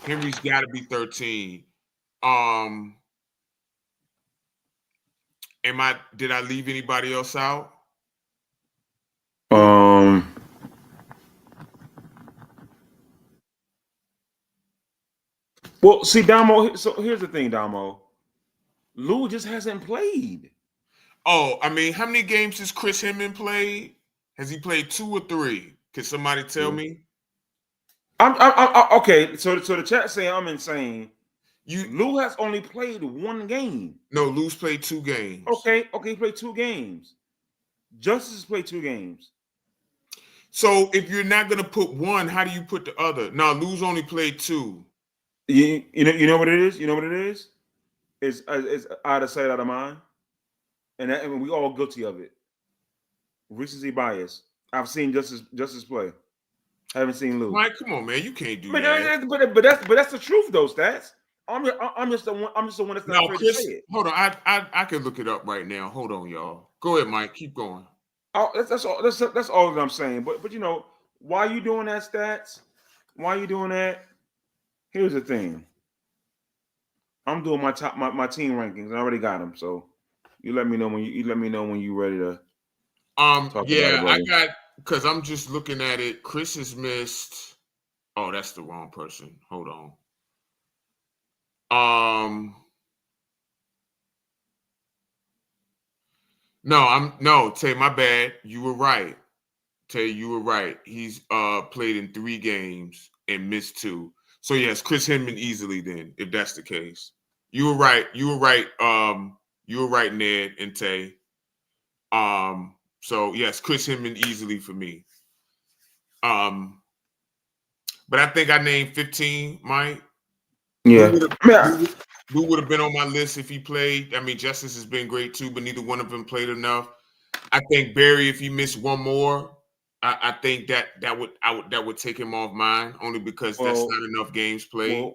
A: Henry's got to be 13. Did I leave anybody else out?
B: Well, see, Damo. So here's the thing, Damo. Lou just hasn't played.
A: Oh, I mean, how many games has Chris Hinman played? Has he played 2 or 3? Can somebody tell me?
B: I'm okay. So the chat saying I'm insane. Lou has only played 1 game.
A: No, Lou's played 2 games.
B: Okay, he played 2 games. Justice has played 2 games.
A: So if you're not gonna put 1, how do you put the other? No, Lou's only played 2.
B: You know what it is? You know what it is? It's out of sight, out of mind, and we all guilty of it. Recency bias. I've seen Justice play. I haven't seen Lou.
A: Mike, come on, man, you can't do that.
B: But that's the truth, though, Stats. I'm just the one that's not afraid to say it.
A: Hold on, I can look it up right now. Hold on, y'all. Go ahead, Mike. Keep going.
B: Oh, that's all. That's all that I'm saying. But you know, why are you doing that, Stats? Why are you doing that? Here's the thing. I'm doing my team rankings. I already got them. So you let me know when you're ready to.
A: Yeah, I got because I'm just looking at it. Chris has missed. Oh, that's the wrong person. Hold on. No, Tay, my bad. You were right. Tay, you were right. He's played in 3 games and missed 2. So yes, Chris Hinman easily then, if that's the case. You were right. You were right, Ned and Tay. So yes, Chris Hinman easily for me. But I think I named 15, Mike.
B: Yeah.
A: Who would have been on my list if he played? I mean, Justice has been great too, but neither one of them played enough. I think Barry, if he missed 1 more, I think that would take him off mine only because that's not enough games played.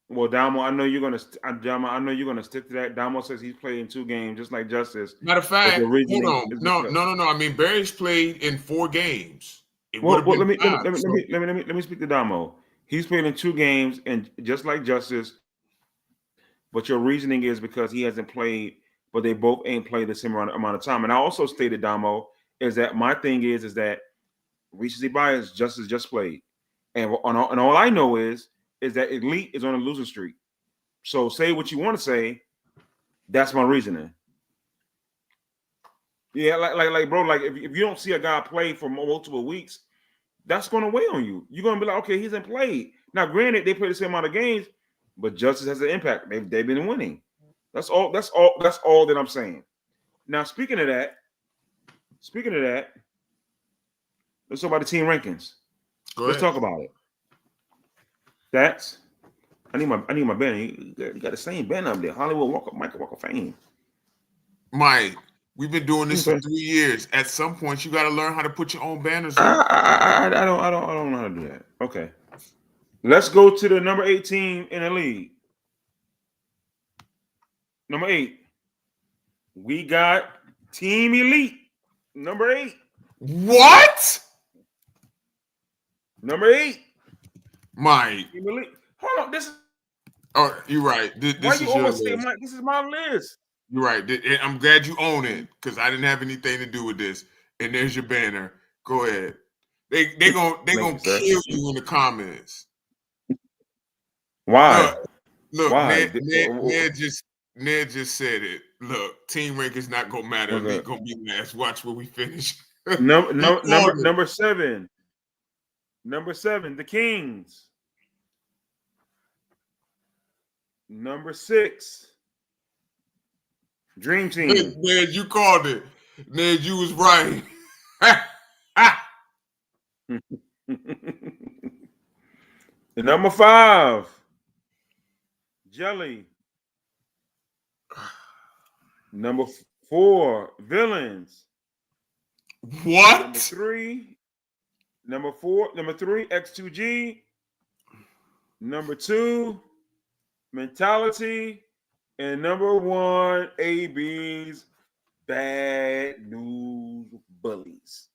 B: Well, Damo, I know you're gonna stick to that. Damo says he's played in 2 games, just like Justice.
A: Matter of fact, hold on. No. I mean, Barry's played in 4 games.
B: Let me speak to Damo. He's played in 2 games, and just like Justice. But your reasoning is because he hasn't played, but they both ain't played the same amount of time. And I also stated, Damo, is that my thing is that recency bias, Justice just played, and all I know is is that Elite is on a losing streak. So say what you want to say. That's my reasoning. Yeah, like, bro, like if you don't see a guy play for multiple weeks, that's going to weigh on you. You're going to be like, okay, he's in play. Now, granted, they play the same amount of games, but Justice has an impact. They've been winning. That's all that I'm saying. Now, speaking of that, let's talk about the team rankings. Let's talk about it. Stats. I need my banner. You got the same banner up there. Hollywood Michael Walk of Fame.
A: Mike, we've been doing this for 3 years. At some point, you got to learn how to put your own banners up.
B: I don't know how to do that. Okay. Let's go to the number 8 team in the league. Number 8. We got Team Elite. Number 8.
A: What?
B: Number 8.
A: Mike.
B: Team Elite. Hold on. This is.
A: Oh, you're right. This
B: Why
A: is
B: you
A: your
B: always
A: list.
B: say, Mike? This is my list.
A: You're right. I'm glad you own it because I didn't have anything to do with this. And there's your banner. Go ahead. They gonna kill you in the comments.
B: Why?
A: Look,
B: Why?
A: Ned just said it. Look, team rank is not gonna matter. We're gonna be last. Watch where we finish.
B: Number 7. Number 7, the Kings. Number 6, Dream Team.
A: Ned, you called it. Ned, you was right.
B: The number 5, Jelly. Number 4, Villains.
A: What?
B: Number 3, X2G. Number 2, Mentality. And number 1, AB's Bad News Bullies.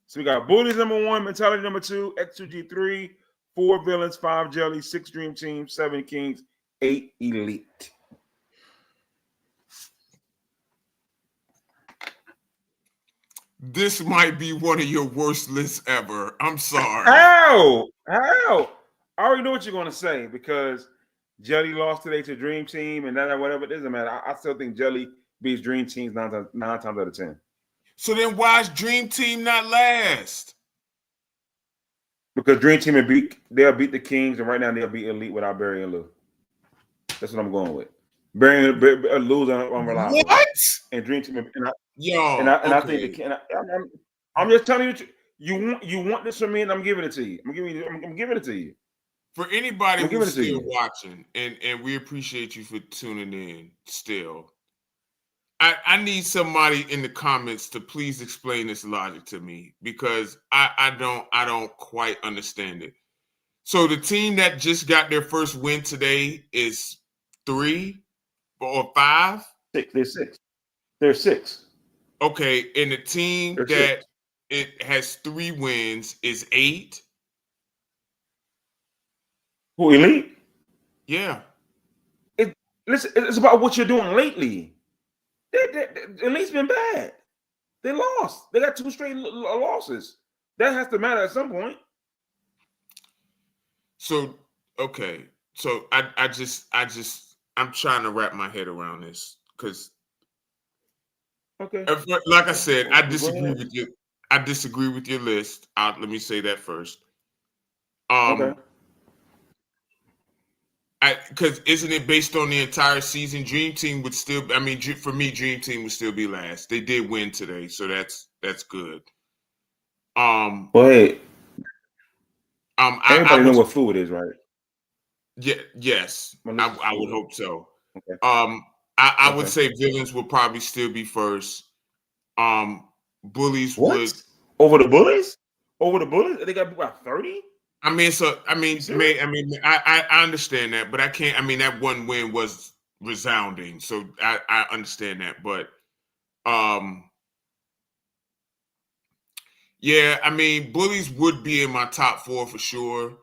B: So we got Bullies number 1, Mentality number 2, X2G 3, 4 Villains, 5 Jelly, 6 Dream Team, 7 Kings, 8 Elite.
A: This might be one of your worst lists ever. I'm sorry.
B: How? I already know what you're going to say because Jelly lost today to Dream Team and that whatever. It doesn't matter. I still think Jelly beats Dream Teams 9 times out of 10.
A: So then why is Dream Team not last?
B: Because Dream Team they'll beat the Kings, and right now they'll beat Elite without Barry and Lou. That's what I'm going with. Barry and Lou's unreliable.
A: What?
B: And Dream Team
A: I
B: think I'm just telling you, you want this from me, and I'm giving it to you. I'm giving it to you.
A: For anybody who's still watching, and we appreciate you for tuning in still, I need somebody in the comments to please explain this logic to me because I don't quite understand it. So the team that just got their first win today is 3 or 5?
B: 6. They're 6.
A: Okay, and the team that it has 3 wins is 8.
B: Who, Elite?
A: Yeah.
B: Listen, it's about what you're doing lately. Elite's been bad. They lost. They got 2 straight losses. That has to matter at some point. So,
A: okay. So I'm trying to wrap my head around this because like I said, I disagree with you. I disagree with your list. Let me say that first. Because isn't it based on the entire season? Dream Team would still. I mean, for me, Dream Team would still be last. They did win today, so that's good.
B: Wait. Everybody know what fluid is, right?
A: Yeah. Yes. I would hope so. Okay. I would say Villains would probably still be first. Bullies would
B: over the Bullies. Over the Bullies, they got about 30.
A: I understand that, but I can't. I mean, that one win was resounding, so I understand that. But yeah, I mean, Bullies would be in my top 4 for sure.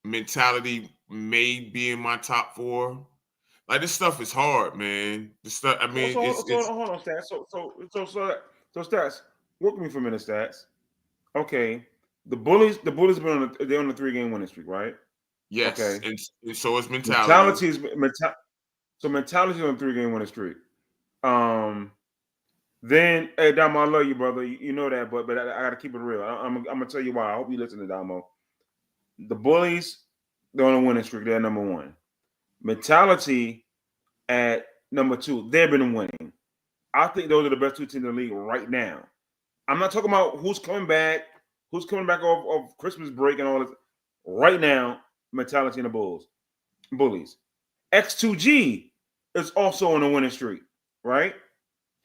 A: Mentality may be in my top 4. Like, this stuff is hard, man. This stuff. I mean,
B: hold on, Stats. So Stats, work with me for a minute, Stats. Okay, The Bullies have been they're on a 3-game winning streak, right?
A: Yes,
B: Okay.
A: and so is mentality.
B: So mentality is on a 3-game winning streak. Then hey Damo, I love you, brother. You know that, but I gotta keep it real. I'm gonna tell you why. I hope you listen to Damo. The Bullies, they're on a winning streak. They're number 1. Mentality at number 2. They've been winning. I think those are the best 2 teams in the league right now. I'm not talking about who's coming back off Christmas break and all this. Right now, mentality in the Bullies. X2G is also on a winning streak, right?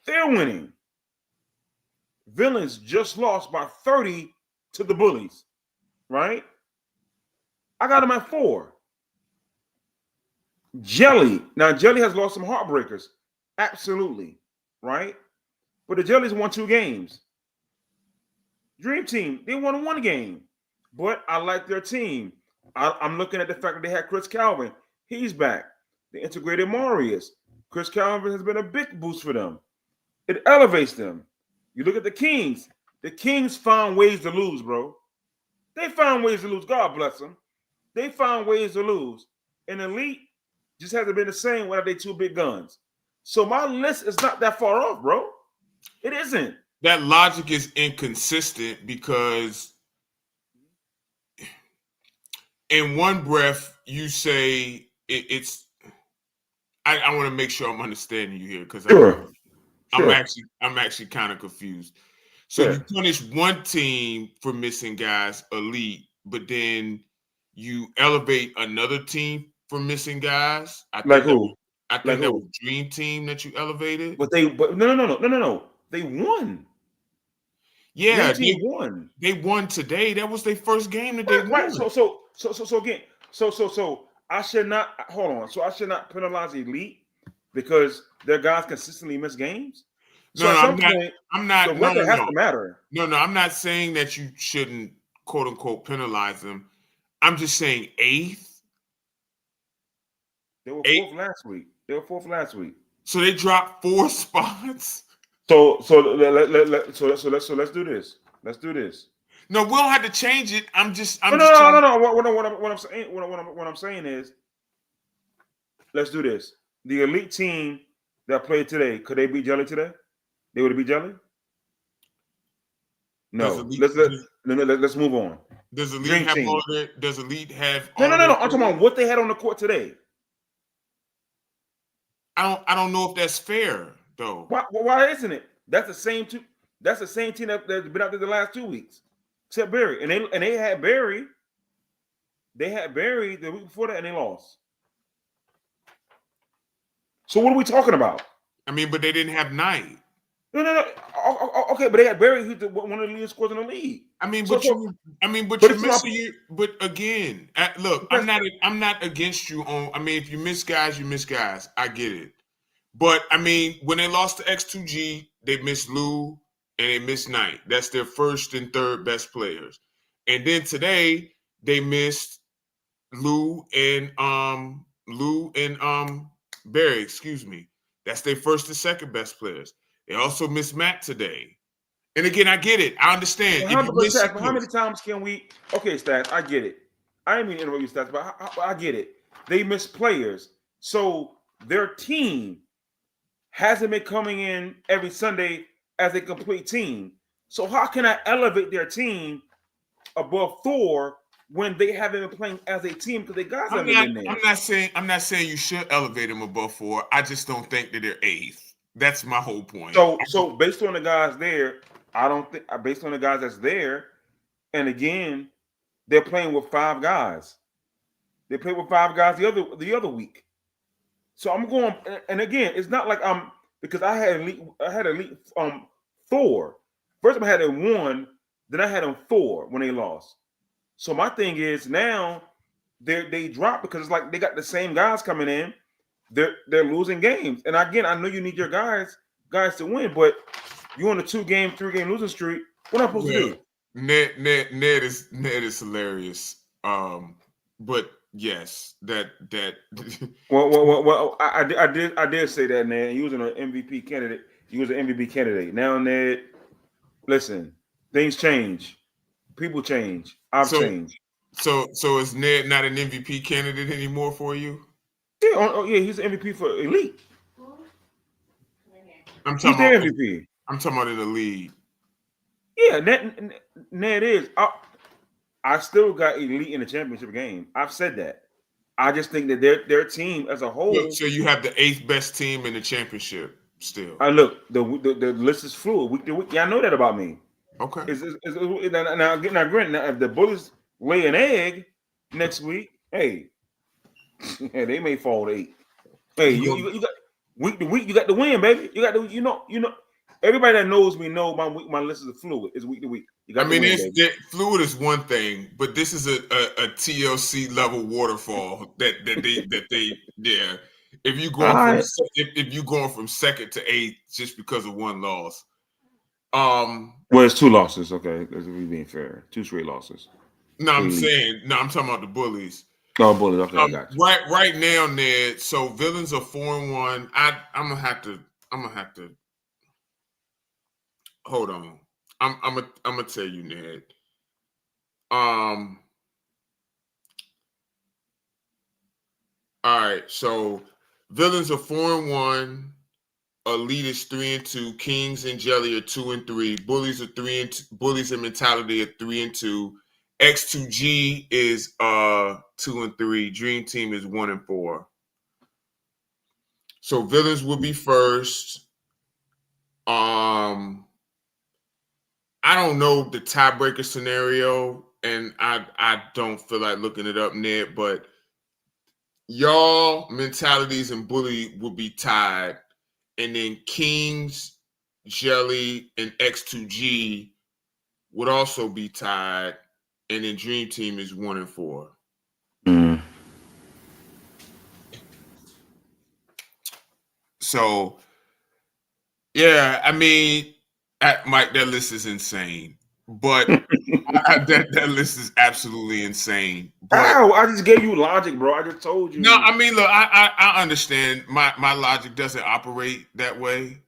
B: They're winning. Villains just lost by 30 to the Bullies, right? I got them at 4. Jelly. Now, Jelly has lost some heartbreakers. Absolutely, right? But the Jellies won 2 games. Dream Team, they won 1 game. But I like their team. I'm looking at the fact that they had Chris Calvin. He's back. They integrated Marius. Chris Calvin has been a big boost for them. It elevates them. You look at the Kings. The Kings found ways to lose, bro. They found ways to lose. God bless them. They found ways to lose. And Elite just hasn't been the same without they 2 big guns. So my list is not that far off, bro. It isn't.
A: That logic is inconsistent because in one breath you say it's. I want to make sure I'm understanding you here because I'm actually kind of confused. So you punish one team for missing guys, Elite, but then you elevate another team for missing guys.
B: Like who?
A: I think that was Dream Team that you elevated.
B: But no. They won.
A: Yeah,
B: they won.
A: They won today. That was their first game that they won.
B: Right. So again, I should not hold on. So I should not penalize Elite because their guys consistently miss games. So
A: I'm not.
B: The record has to matter.
A: No, I'm not saying that you shouldn't quote unquote penalize them. I'm just saying 8th.
B: They were 4th last week.
A: So they dropped 4 spots.
B: So let's do this. Let's do this.
A: No, we don't have to change it. No. What I'm saying is, let's do this. The Elite team that played today, could they beat Jelly today? They would have beat Jelly? No. Let's move on. Does Elite have all their? Does Elite have?
B: No. I'm talking about what they had on the court today.
A: I don't know if that's fair though.
B: Why isn't it? That's the same team. That's the same team that's been out there the last 2 weeks, except Barry. And they had Barry. They had Barry the week before that, and they lost. So what are we talking about?
A: I mean, but they didn't have Knight.
B: No. Okay, but they had Barry, who's one of the leading scorers in the league.
A: But again, look, I'm not against you on. I mean, if you miss guys, you miss guys. I get it. But I mean, when they lost to X2G, they missed Lou and they missed Knight. That's their first and third best players. And then today they missed Lou and Barry. Excuse me. That's their first and second best players. They also missed Matt today. And again, I get it. I understand.
B: How many times can we? Okay, Stats, I get it. I didn't mean to interrupt you, Stats, but I get it. They miss players, so their team hasn't been coming in every Sunday as a complete team. So how can I elevate their team above Thor when they haven't been playing as a team because they guys haven't been there?
A: I'm not saying you should elevate them above 4. I just don't think that they're 8th. That's my whole point.
B: So based on the guys there, I don't think based on the guys that's there, and again, they're playing with 5 guys. They played with 5 guys the other week. So I'm going, and again, it's not like I'm because I had elite Thor. First I had him 1, then I had him 4 when they lost. So my thing is now they dropped because it's like they got the same guys coming in. They're losing games, and again, I know you need your guys to win, but you on a 2-game, 3-game losing streak. What am I supposed to do?
A: Ned is hilarious. But yes, that.
B: Well, I did say that, Ned. You was an MVP candidate. You was an MVP candidate. Now, Ned, listen, things change. people change. I've changed.
A: So is Ned not an MVP candidate anymore for you?
B: Yeah, yeah, he's the MVP for Elite.
A: I'm
B: He's
A: talking
B: the
A: about.
B: MVP.
A: I'm talking about in the league.
B: Yeah, Ned is. I still got Elite in the championship game. I've said that. I just think that their team as a whole.
A: So you have the 8th best team in the championship still.
B: Look, the list is fluid week to week. Yeah, I know that about me.
A: Okay.
B: Now, granted, now, if the Bulls lay an egg next week, hey, they may fall to 8. Hey, you got week to week, you got the win, baby. You got the you know. Everybody that knows me know my list is fluid. It's week to week. You got
A: fluid is one thing, but this is a TLC level waterfall that they yeah. If you going if you going from 2nd to 8th just because of one loss.
B: Well, it's 2 losses. Okay, because we being fair, 2 straight losses.
A: No, I'm talking about the Bullies.
B: Oh, Bullies. Okay, I got you.
A: Right now, Ned. So Villains are 4-1. I'm gonna have to. Hold on. I'm gonna tell you, Ned. All right. So Villains are 4-1. Elite is 3-2. Kings and Jelly are 2-3. Bullies are 3-2. Bullies and Mentality are 3-2. X2G is 2-3. Dream Team is 1-4. So Villains will be first. I don't know the tiebreaker scenario, and I don't feel like looking it up, Ned, but y'all Mentalities and Bully will be tied, and then Kings, Jelly, and X2G would also be tied, and then Dream Team is 1-4. So, yeah, I mean, Mike, that list is insane. But that list is absolutely insane. But,
B: I just gave you logic, bro. I just told you.
A: No, I mean, look, I understand. My logic doesn't operate that way.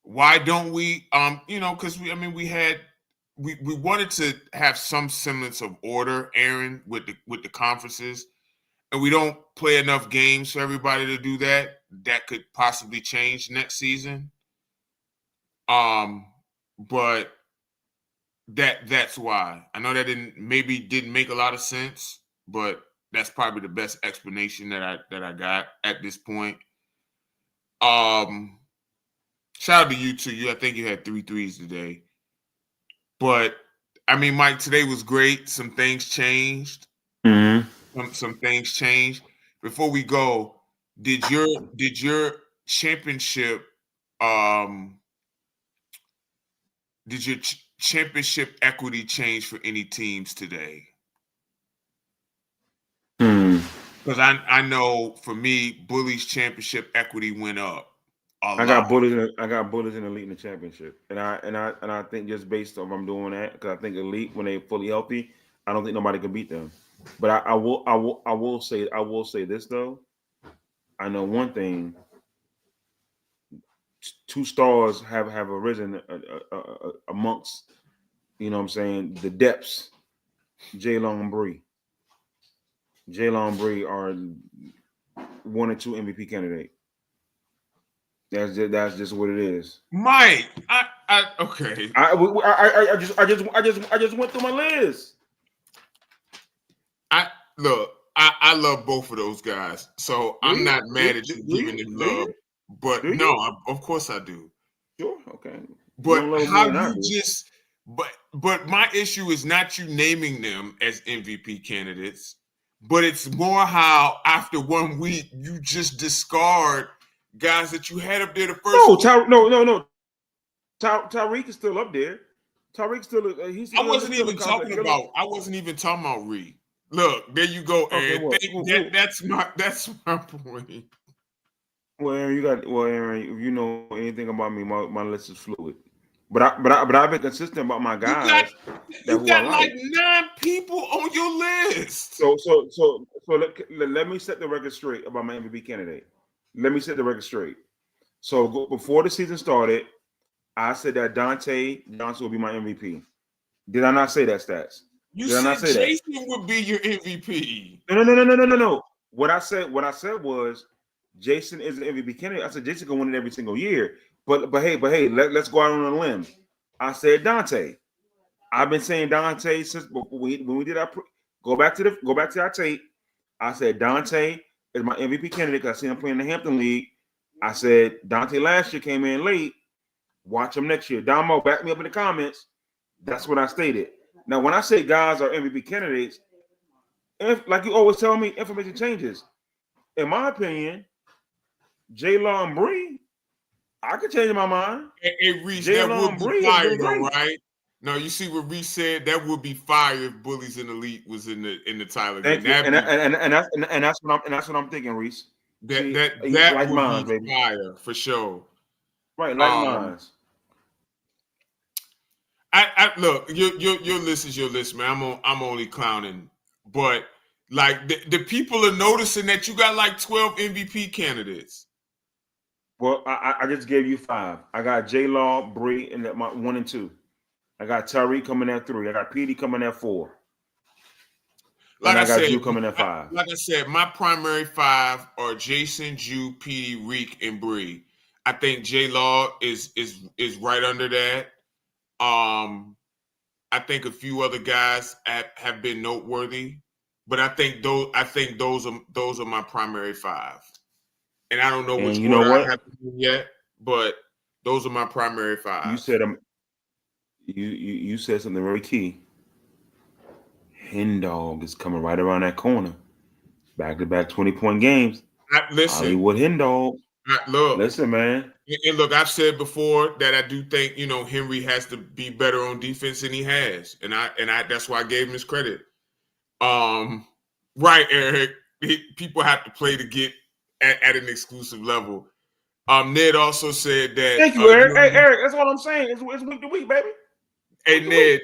A: Why don't we? Because we wanted to have some semblance of order, Aaron, with the conferences, and we don't play enough games for everybody to do that. That could possibly change next season. But that's why. I know that didn't make a lot of sense, but that's probably the best explanation that I got at this point. Shout out to you too. I think you had 3 threes today. But I mean, Mike, today was great. Some things changed.
B: Mm-hmm.
A: Some things changed. Before we go, did your championship championship equity change for any teams today? Because I know for me, Bullies championship equity went up.
B: I got Bullies and Elite in the championship, and I think just based on I'm doing that because I think Elite when they're fully healthy, I don't think nobody can beat them. But I will say this though. I know one thing. 2 stars have arisen amongst, you know what I'm saying, the depths. Jalen and Bree. Jalen and Bree are 1 and 2 MVP candidate. That's just what it is.
A: Mike, okay.
B: I just went through my list.
A: I love both of those guys, so I'm not mad at you giving them love. But no, of course I do.
B: Sure, okay.
A: But how you just but my issue is not you naming them as MVP candidates, but it's more how after 1 week you just discard guys that you had up there the first.
B: No. Tyreek is still up there. Tyreek still.
A: I wasn't even talking about Reed. Look, there you go, Aaron.
B: Okay,
A: that's my point.
B: Well, Aaron, if you know anything about me, my list is fluid. But I've been consistent about my guys.
A: You got like 9 people on your list.
B: So let me set the record straight about my MVP candidate. Let me set the record straight. So before the season started, I said that Dante Johnson will be my MVP. Did I not say that, Stats?
A: You
B: Did I not
A: said
B: say that?
A: Jason would be your MVP.
B: No. What I said was Jason is an MVP candidate. I said Jason can win it every single year. But hey, let's go out on a limb. I said Dante. I've been saying Dante since when we did our go back to our tape. I said Dante is my MVP candidate because I seen him playing in the Hampton League. I said Dante last year came in late. Watch him next year. Damo, back me up in the comments. That's what I stated. Now, when I say guys are MVP candidates, like you always tell me, information changes. In my opinion, J-Law and Bree, I could change my mind.
A: Hey, Reese, that would be fire though, right? No, you see what Reese said? That would be fire if Bullies in Elite was in the Tyler.
B: Thank you. And that's what I'm thinking, Reese.
A: That
B: like
A: would
B: mine,
A: be
B: baby.
A: fire for sure.
B: Right, like mine.
A: I look, your list is your list, man. I'm only clowning, but like the people are noticing that you got like 12 MVP candidates.
B: Well, I just gave you 5. I got J-Law, Bree, and my 1 and 2. I got Tariq coming at 3. I got PD coming at 4.
A: Like I said,
B: Jew coming at 5.
A: Like I said, my primary 5 are Jason, Jew, PD, Reek, and Bree. I think J-Law is right under that. I think a few other guys have been noteworthy, but I think those are my primary 5. And I don't know which order I have to do yet, but those are my primary 5.
B: You said you said something very key. Hen Dog is coming right around that corner. Back-to-back 20-point games.
A: Listen,
B: Hollywood Hen Dog.
A: Look,
B: listen, man.
A: And look, I've said before that I do think Henry has to be better on defense than he has, and I that's why I gave him his credit. Right, Eric. People have to play to get at an exclusive level. Ned also said that.
B: Thank you, Eric. Hey, Eric, that's what I'm saying. It's week to week, baby.
A: Hey, Ned,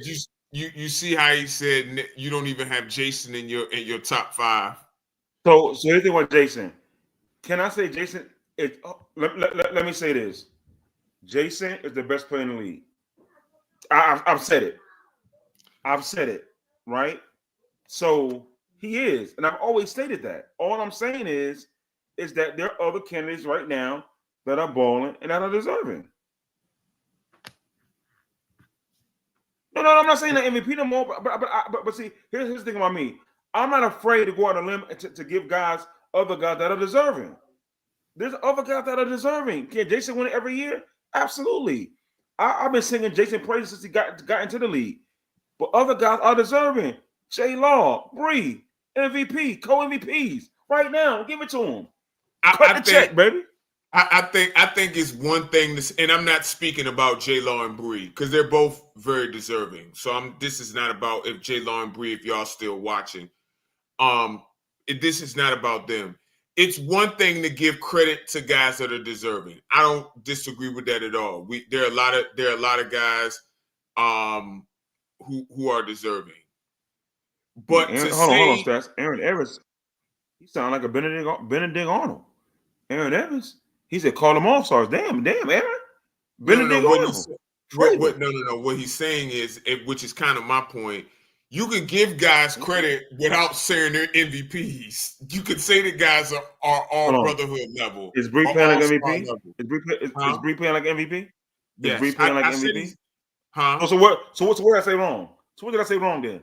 A: you see how he said you don't even have Jason in your top 5.
B: So here's the thing with Jason. Can I say Jason? Let me say this. Jason is the best player in the league. I've said it. I've said it, right? So he is, and I've always stated that. All I'm saying is that there are other candidates right now that are balling and that are deserving. No, I'm not saying that MVP no more. But see, here's the thing about me. I'm not afraid to go out on a limb to give other guys that are deserving. There's other guys that are deserving. Can Jason win it every year? Absolutely. I've been singing Jason praises since he got into the league. But other guys are deserving. J-Law, Bree, MVP, co-MVPs. Right now, give it to him. Cut the check, baby.
A: I think it's one thing, and I'm not speaking about J-Law and Bree because they're both very deserving. So this is not about if J-Law and Bree, if y'all still watching. This is not about them. It's one thing to give credit to guys that are deserving. I don't disagree with that at all. There are a lot of guys who are deserving. But
B: hold on, Stats. Aaron Evans, he sound like a Benedict Arnold. Aaron Evans, he said call him all stars. Damn, Aaron. Benedict Arnold.
A: No. What he's saying is, which is kind of my point. You can give guys credit without saying they're MVPs. You could say the guys are all brotherhood level.
B: Is Bree playing like MVP? Is Bree playing like MVP?
A: Yes.
B: Is Bree playing like MVP?
A: Huh?
B: So what's the word I say wrong? So what did I say wrong then?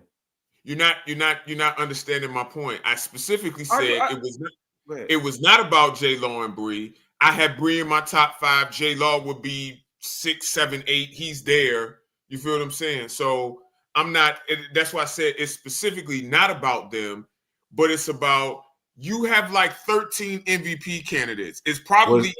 A: You're not understanding my point. I specifically said it was not about J-Law and Bree. I had Bree in my top 5. J-Law would be 6, 7, 8. He's there. You feel what I'm saying? So I'm not. That's why I said it's specifically not about them, but it's about you have like 13 MVP candidates. It's probably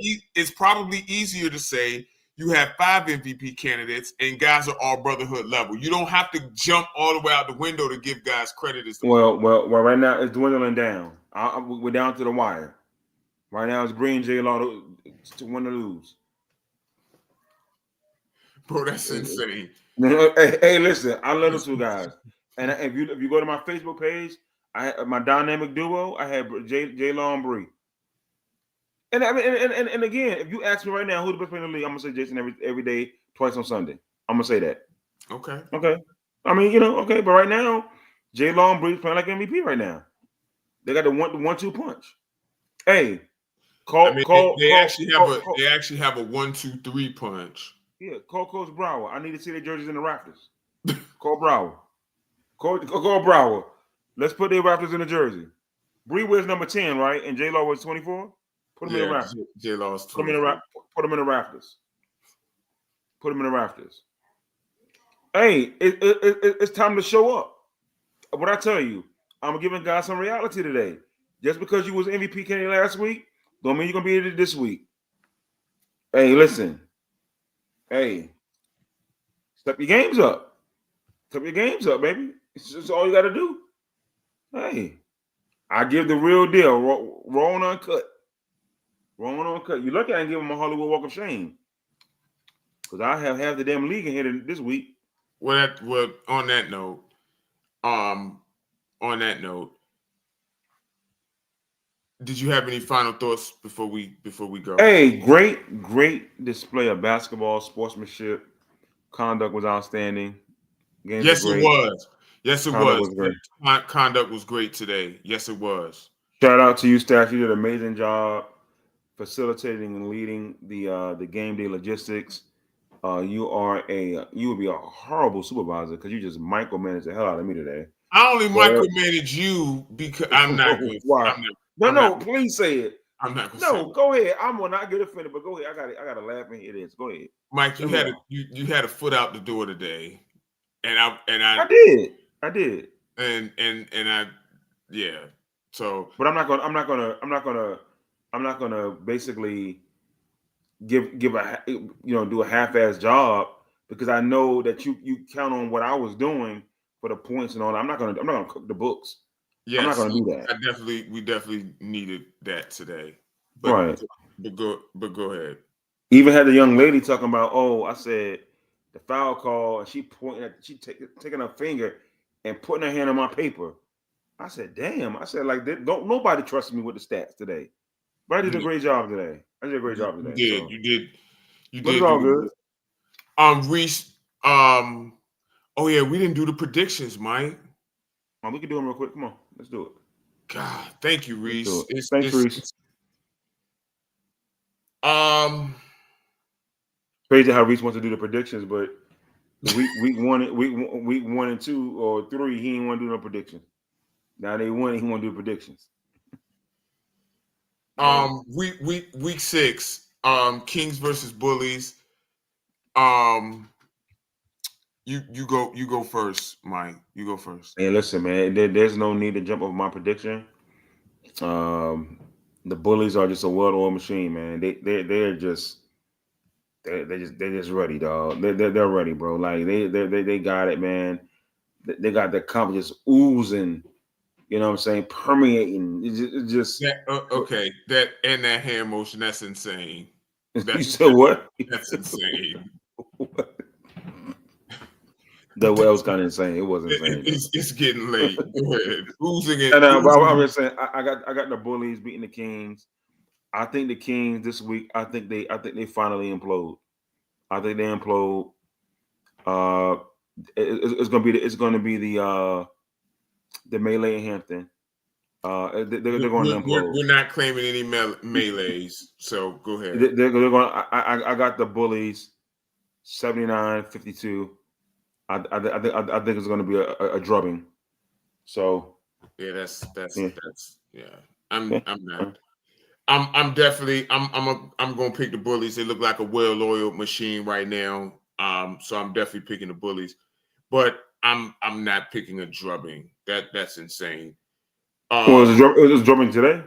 A: easier to say you have 5 MVP candidates and guys are all brotherhood level. You don't have to jump all the way out the window to give guys credit.
B: Well, right now it's dwindling down. We're down to the wire. Right now it's Green J-Law to win or lose.
A: Bro, that's insane.
B: Hey, listen, I love those 2 guys. And if you go to my Facebook page, my dynamic duo, I have J-Law and Bree. And I mean, and again, if you ask me right now who the best player in the league, I'm gonna say Jason every day twice on Sunday. I'm gonna say that.
A: Okay.
B: Okay. I mean, okay, but right now, J Law and Breeze playing like MVP right now. They got the 1-2 punch. Hey,
A: I mean, they actually have a 1-2-3 punch.
B: Yeah, call Coach Brower. I need to see their jerseys in the rafters. Call Brower. Call Brower. Let's put their rafters in the jersey. Bree wears number 10, right? And J Law wears 24. Put them in the rafters.
A: J Law's
B: Put them in the rafters. Put them in the rafters. Hey, it's time to show up. What I tell you, I'm giving guys some reality today. Just because you was MVP Kenny last week, don't mean you're gonna be it this week. Hey, listen. Hey, step your games up. Step your games up, baby. It's just all you got to do. Hey, I give the real deal. Raw and uncut. Raw and uncut. You lucky I didn't give him a Hollywood Walk of Shame. Because I have half the damn league in here this week.
A: Well, on that note, did you have any final thoughts before we go?
B: Hey, great display of basketball sportsmanship. Conduct was outstanding. Games
A: Yes,
B: were
A: it
B: great.
A: was. Yes, it
B: Conduct
A: was.
B: was great.
A: Conduct was great today. Yes, it was.
B: Shout out to you, Staff. You did an amazing job facilitating and leading the game day logistics. You would be a horrible supervisor because you just micromanaged the hell out of me today.
A: I only micromanage you because I'm not good.
B: Why? Please say it.
A: I'm not.
B: No, go ahead. I'm gonna not get offended, but go ahead. I got to laugh and hear this. Go ahead,
A: Mike. You had a foot out the door today, and I
B: did.
A: And yeah. So,
B: but I'm not gonna basically give a do a half-ass job because I know that you count on what I was doing for the points and all that. I'm not gonna cook the books. Yes, I'm not gonna do that.
A: We definitely needed that today. But,
B: right.
A: But go ahead.
B: Even had the young lady talking about, I said the foul call, and she taking her finger and putting her hand on my paper. I said, damn. I said, like, don't nobody trust me with the stats today. But I did a great job today.
A: You did.
B: It's all good.
A: Reese. Oh yeah, we didn't do the predictions, Mike.
B: We can do them real quick. Come on, let's do it.
A: God, thank you, Reese.
B: Thanks, Reese. Crazy how Reese wants to do the predictions, but week 1 and 2 or 3, he didn't want to do no predictions. Now they won, he want to do predictions.
A: Week 6, Kings versus Bullies. You go first, Mike. You go first.
B: Hey, listen, man. There's no need to jump over my prediction. The Bullies are just a well-oiled machine, man. They're just ready, dog. They're ready, bro. Like they got it, man. They got the confidence oozing. You know what I'm saying? Permeating. It's just
A: okay. That and that hand motion. That's insane.
B: You said what?
A: That's insane.
B: That was kind of insane. It was insane.
A: It's getting late. Go ahead. Oozing it.
B: And I was saying, I got the Bullies beating the Kings. I think the Kings this week. I think they finally implode. I think they implode. It's gonna be the melee in Hampton. They're going to implode.
A: We're not claiming any melees, so go ahead.
B: They're going. I got the Bullies 79-52. I think it's going to be a drubbing. So
A: yeah, that's yeah. I'm not. I'm definitely I'm going to pick the Bullies. They look like a well-oiled machine right now. So I'm definitely picking the Bullies, but I'm not picking a drubbing. That's insane.
B: It was drubbing today.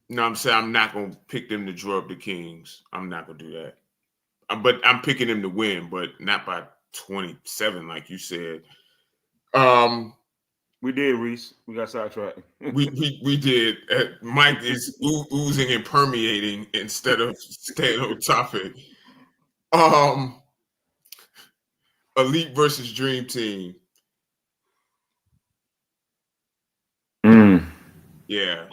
A: No, I'm saying I'm not going to pick them to drub the Kings. I'm not going to do that. But I'm picking them to win, but not by 27, like you said.
B: We did, Reese. We got sidetracked.
A: we did. Mike is oozing and permeating instead of staying on topic. Elite versus Dream Team. Yeah.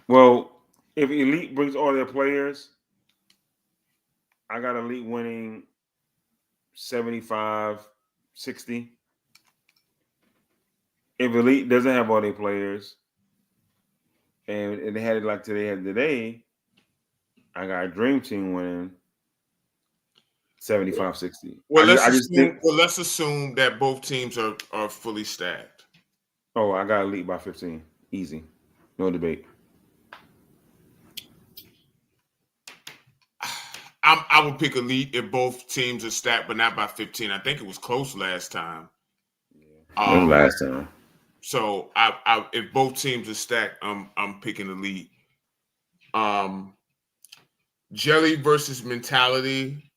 B: Well, if Elite brings all their players, I got Elite winning 75-60. If Elite doesn't have all their players, and they had it like they had today, I got Dream Team winning 75-60.
A: Well,
B: I just think.
A: let's assume that both teams are fully stacked.
B: Oh, I got Elite by 15. Easy. No debate.
A: I would pick Elite if both teams are stacked, but not by 15. I think it was close last time.
B: Yeah. Last time.
A: So if both teams are stacked, I'm picking Elite. Jelly versus Mentality.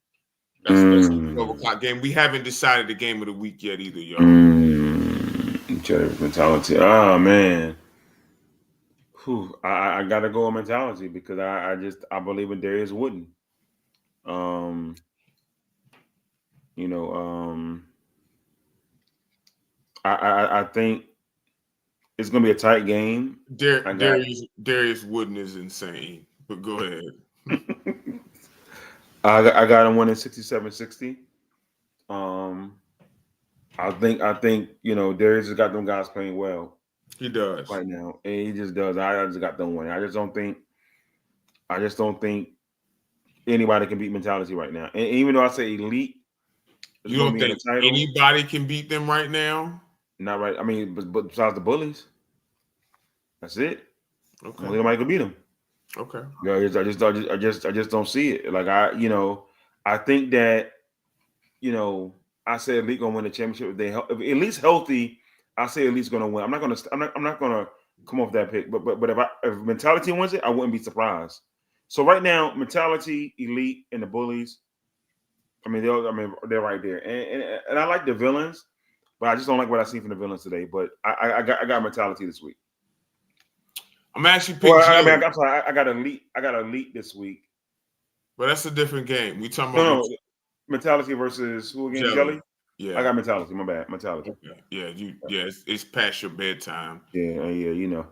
A: That's a 12 o'clock game. We haven't decided the game of the week yet either, y'all.
B: Jelly versus Mentality. Oh man. Whew. I gotta go with Mentality because I believe in Darius Wooden. I think it's gonna be a tight game.
A: Darius Wooden is insane, but go ahead.
B: I got him winning 67-60. I think Darius has got them guys playing well.
A: He does
B: right now, and he just does. I just got them winning. I just don't think anybody can beat Mentality right now. And even though I say Elite,
A: you don't think anybody can beat them right now?
B: Not right. I mean, but besides the Bullies, that's it.
A: Okay,
B: nobody can beat them.
A: Okay.
B: Yeah, I just don't see it. Like I think that I say Elite gonna win the championship. If Elite's healthy, I say Elite's gonna win. I'm not gonna come off that pick. But if Mentality wins it, I wouldn't be surprised. So right now, Mentality, Elite, and the Bullies. They're right there. And I like the Villains, but I just don't like what I see from the Villains today. But I got Mentality this week.
A: I'm actually picking.
B: I'm sorry. I got Elite. I got Elite this week.
A: But that's a different game. We talking about
B: Mentality versus who again? Jelly.
A: Yeah,
B: I got Mentality. My bad. Mentality.
A: Okay. Yeah. It's past your bedtime.
B: Yeah.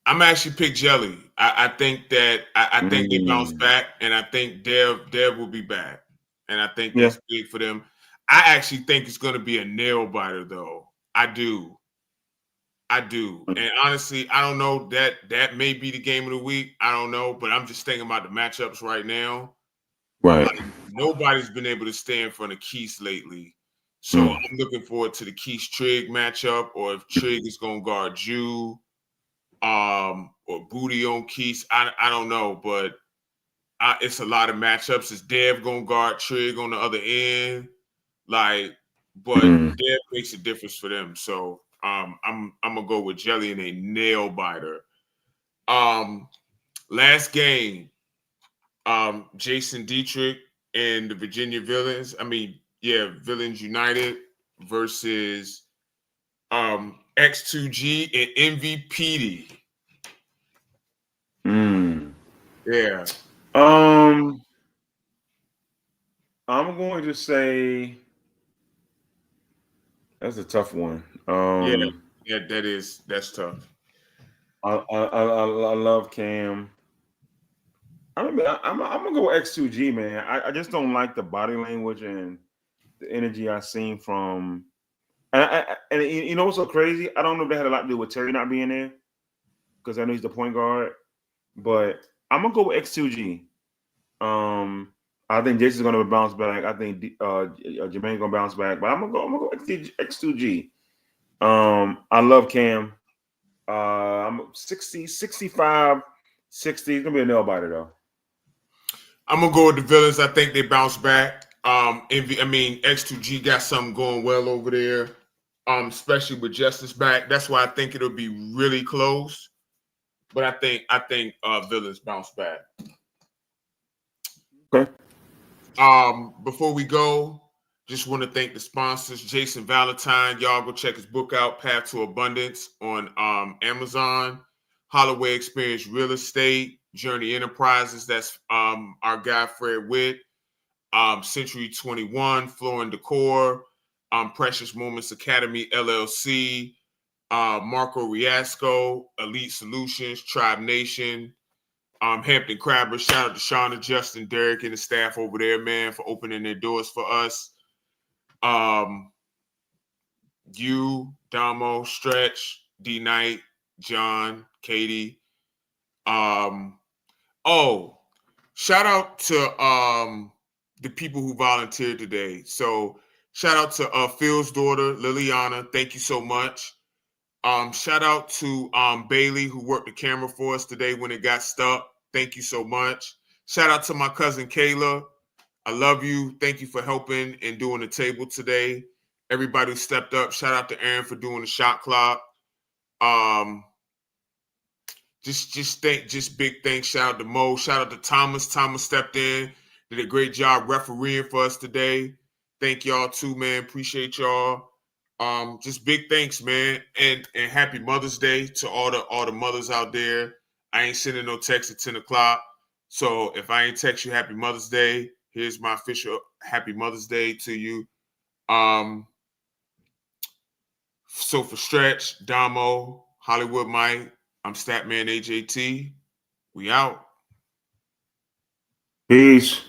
A: I'm actually pick Jelly. I think that I think they bounce back, and I think Dev will be back, and I think that's big for them. I actually think it's going to be a nail biter, though. I do, and honestly, I don't know that may be the game of the week. I don't know, but I'm just thinking about the matchups right now.
B: Right.
A: Like, nobody's been able to stay in front of Keith lately, so I'm looking forward to the Keith Trigg matchup, or if Trigg is going to guard Jew. Or Booty on Keith. I don't know, but it's a lot of matchups. Is Dev gonna guard Trigg on the other end? But Dev makes a difference for them. So I'm gonna go with Jelly in a nail biter. Last game, Jason Dietrich and the Virginia Villains. Villains United versus X2G and MVPD. Yeah.
B: I'm going to say that's a tough one.
A: That's tough.
B: I love Cam. I'm gonna go X2G, man. I just don't like the body language and the energy I've seen from. And you know what's so crazy? I don't know if that had a lot to do with Terry not being there, because I know he's the point guard. But I'm gonna go with X2G. I think Jason's gonna bounce back. I think Jermaine's gonna bounce back. But I'm gonna go X2G. I love Cam. I'm 60, 65, 60. It's gonna be a nail biter though.
A: I'm gonna go with the Villains. I think they bounce back. X2G got something going well over there. Especially with Justice back. That's why I think it'll be really close. But I think Villains bounce back.
B: Okay.
A: Before we go, just want to thank the sponsors. Jason Valentine. Y'all go check his book out, Path to Abundance, on Amazon. Holloway Experience Real Estate, Journey Enterprises. That's our guy Fred Witt. Century 21, Floor and Decor. Precious Moments Academy LLC. Marco Riasco, Elite Solutions, Tribe Nation, Hampton Crabber. Shout out to Shauna, Justin, Derek, and the staff over there, man, for opening their doors for us. You, Damo, Stretch, D Knight, John, Katie. Shout out to the people who volunteered today. So shout out to Phil's daughter, Liliana. Thank you so much. Shout out to Bailey, who worked the camera for us today when it got stuck. Thank you so much. Shout out to my cousin Kayla. I love you. Thank you for helping and doing the table today. Everybody who stepped up. Shout out to Aaron for doing the shot clock. Just big thanks. Shout out to Mo. Shout out to Thomas. Thomas stepped in, did a great job refereeing for us today. Thank y'all too, man. Appreciate y'all. Just big thanks, man, and happy Mother's Day to all the mothers out there. I ain't sending no text at 10 o'clock, so if I ain't text you Happy Mother's Day, here's my official Happy Mother's Day to you. So for Stretch, Damo, Hollywood Mike, I'm Statman AJT. We out.
B: Peace.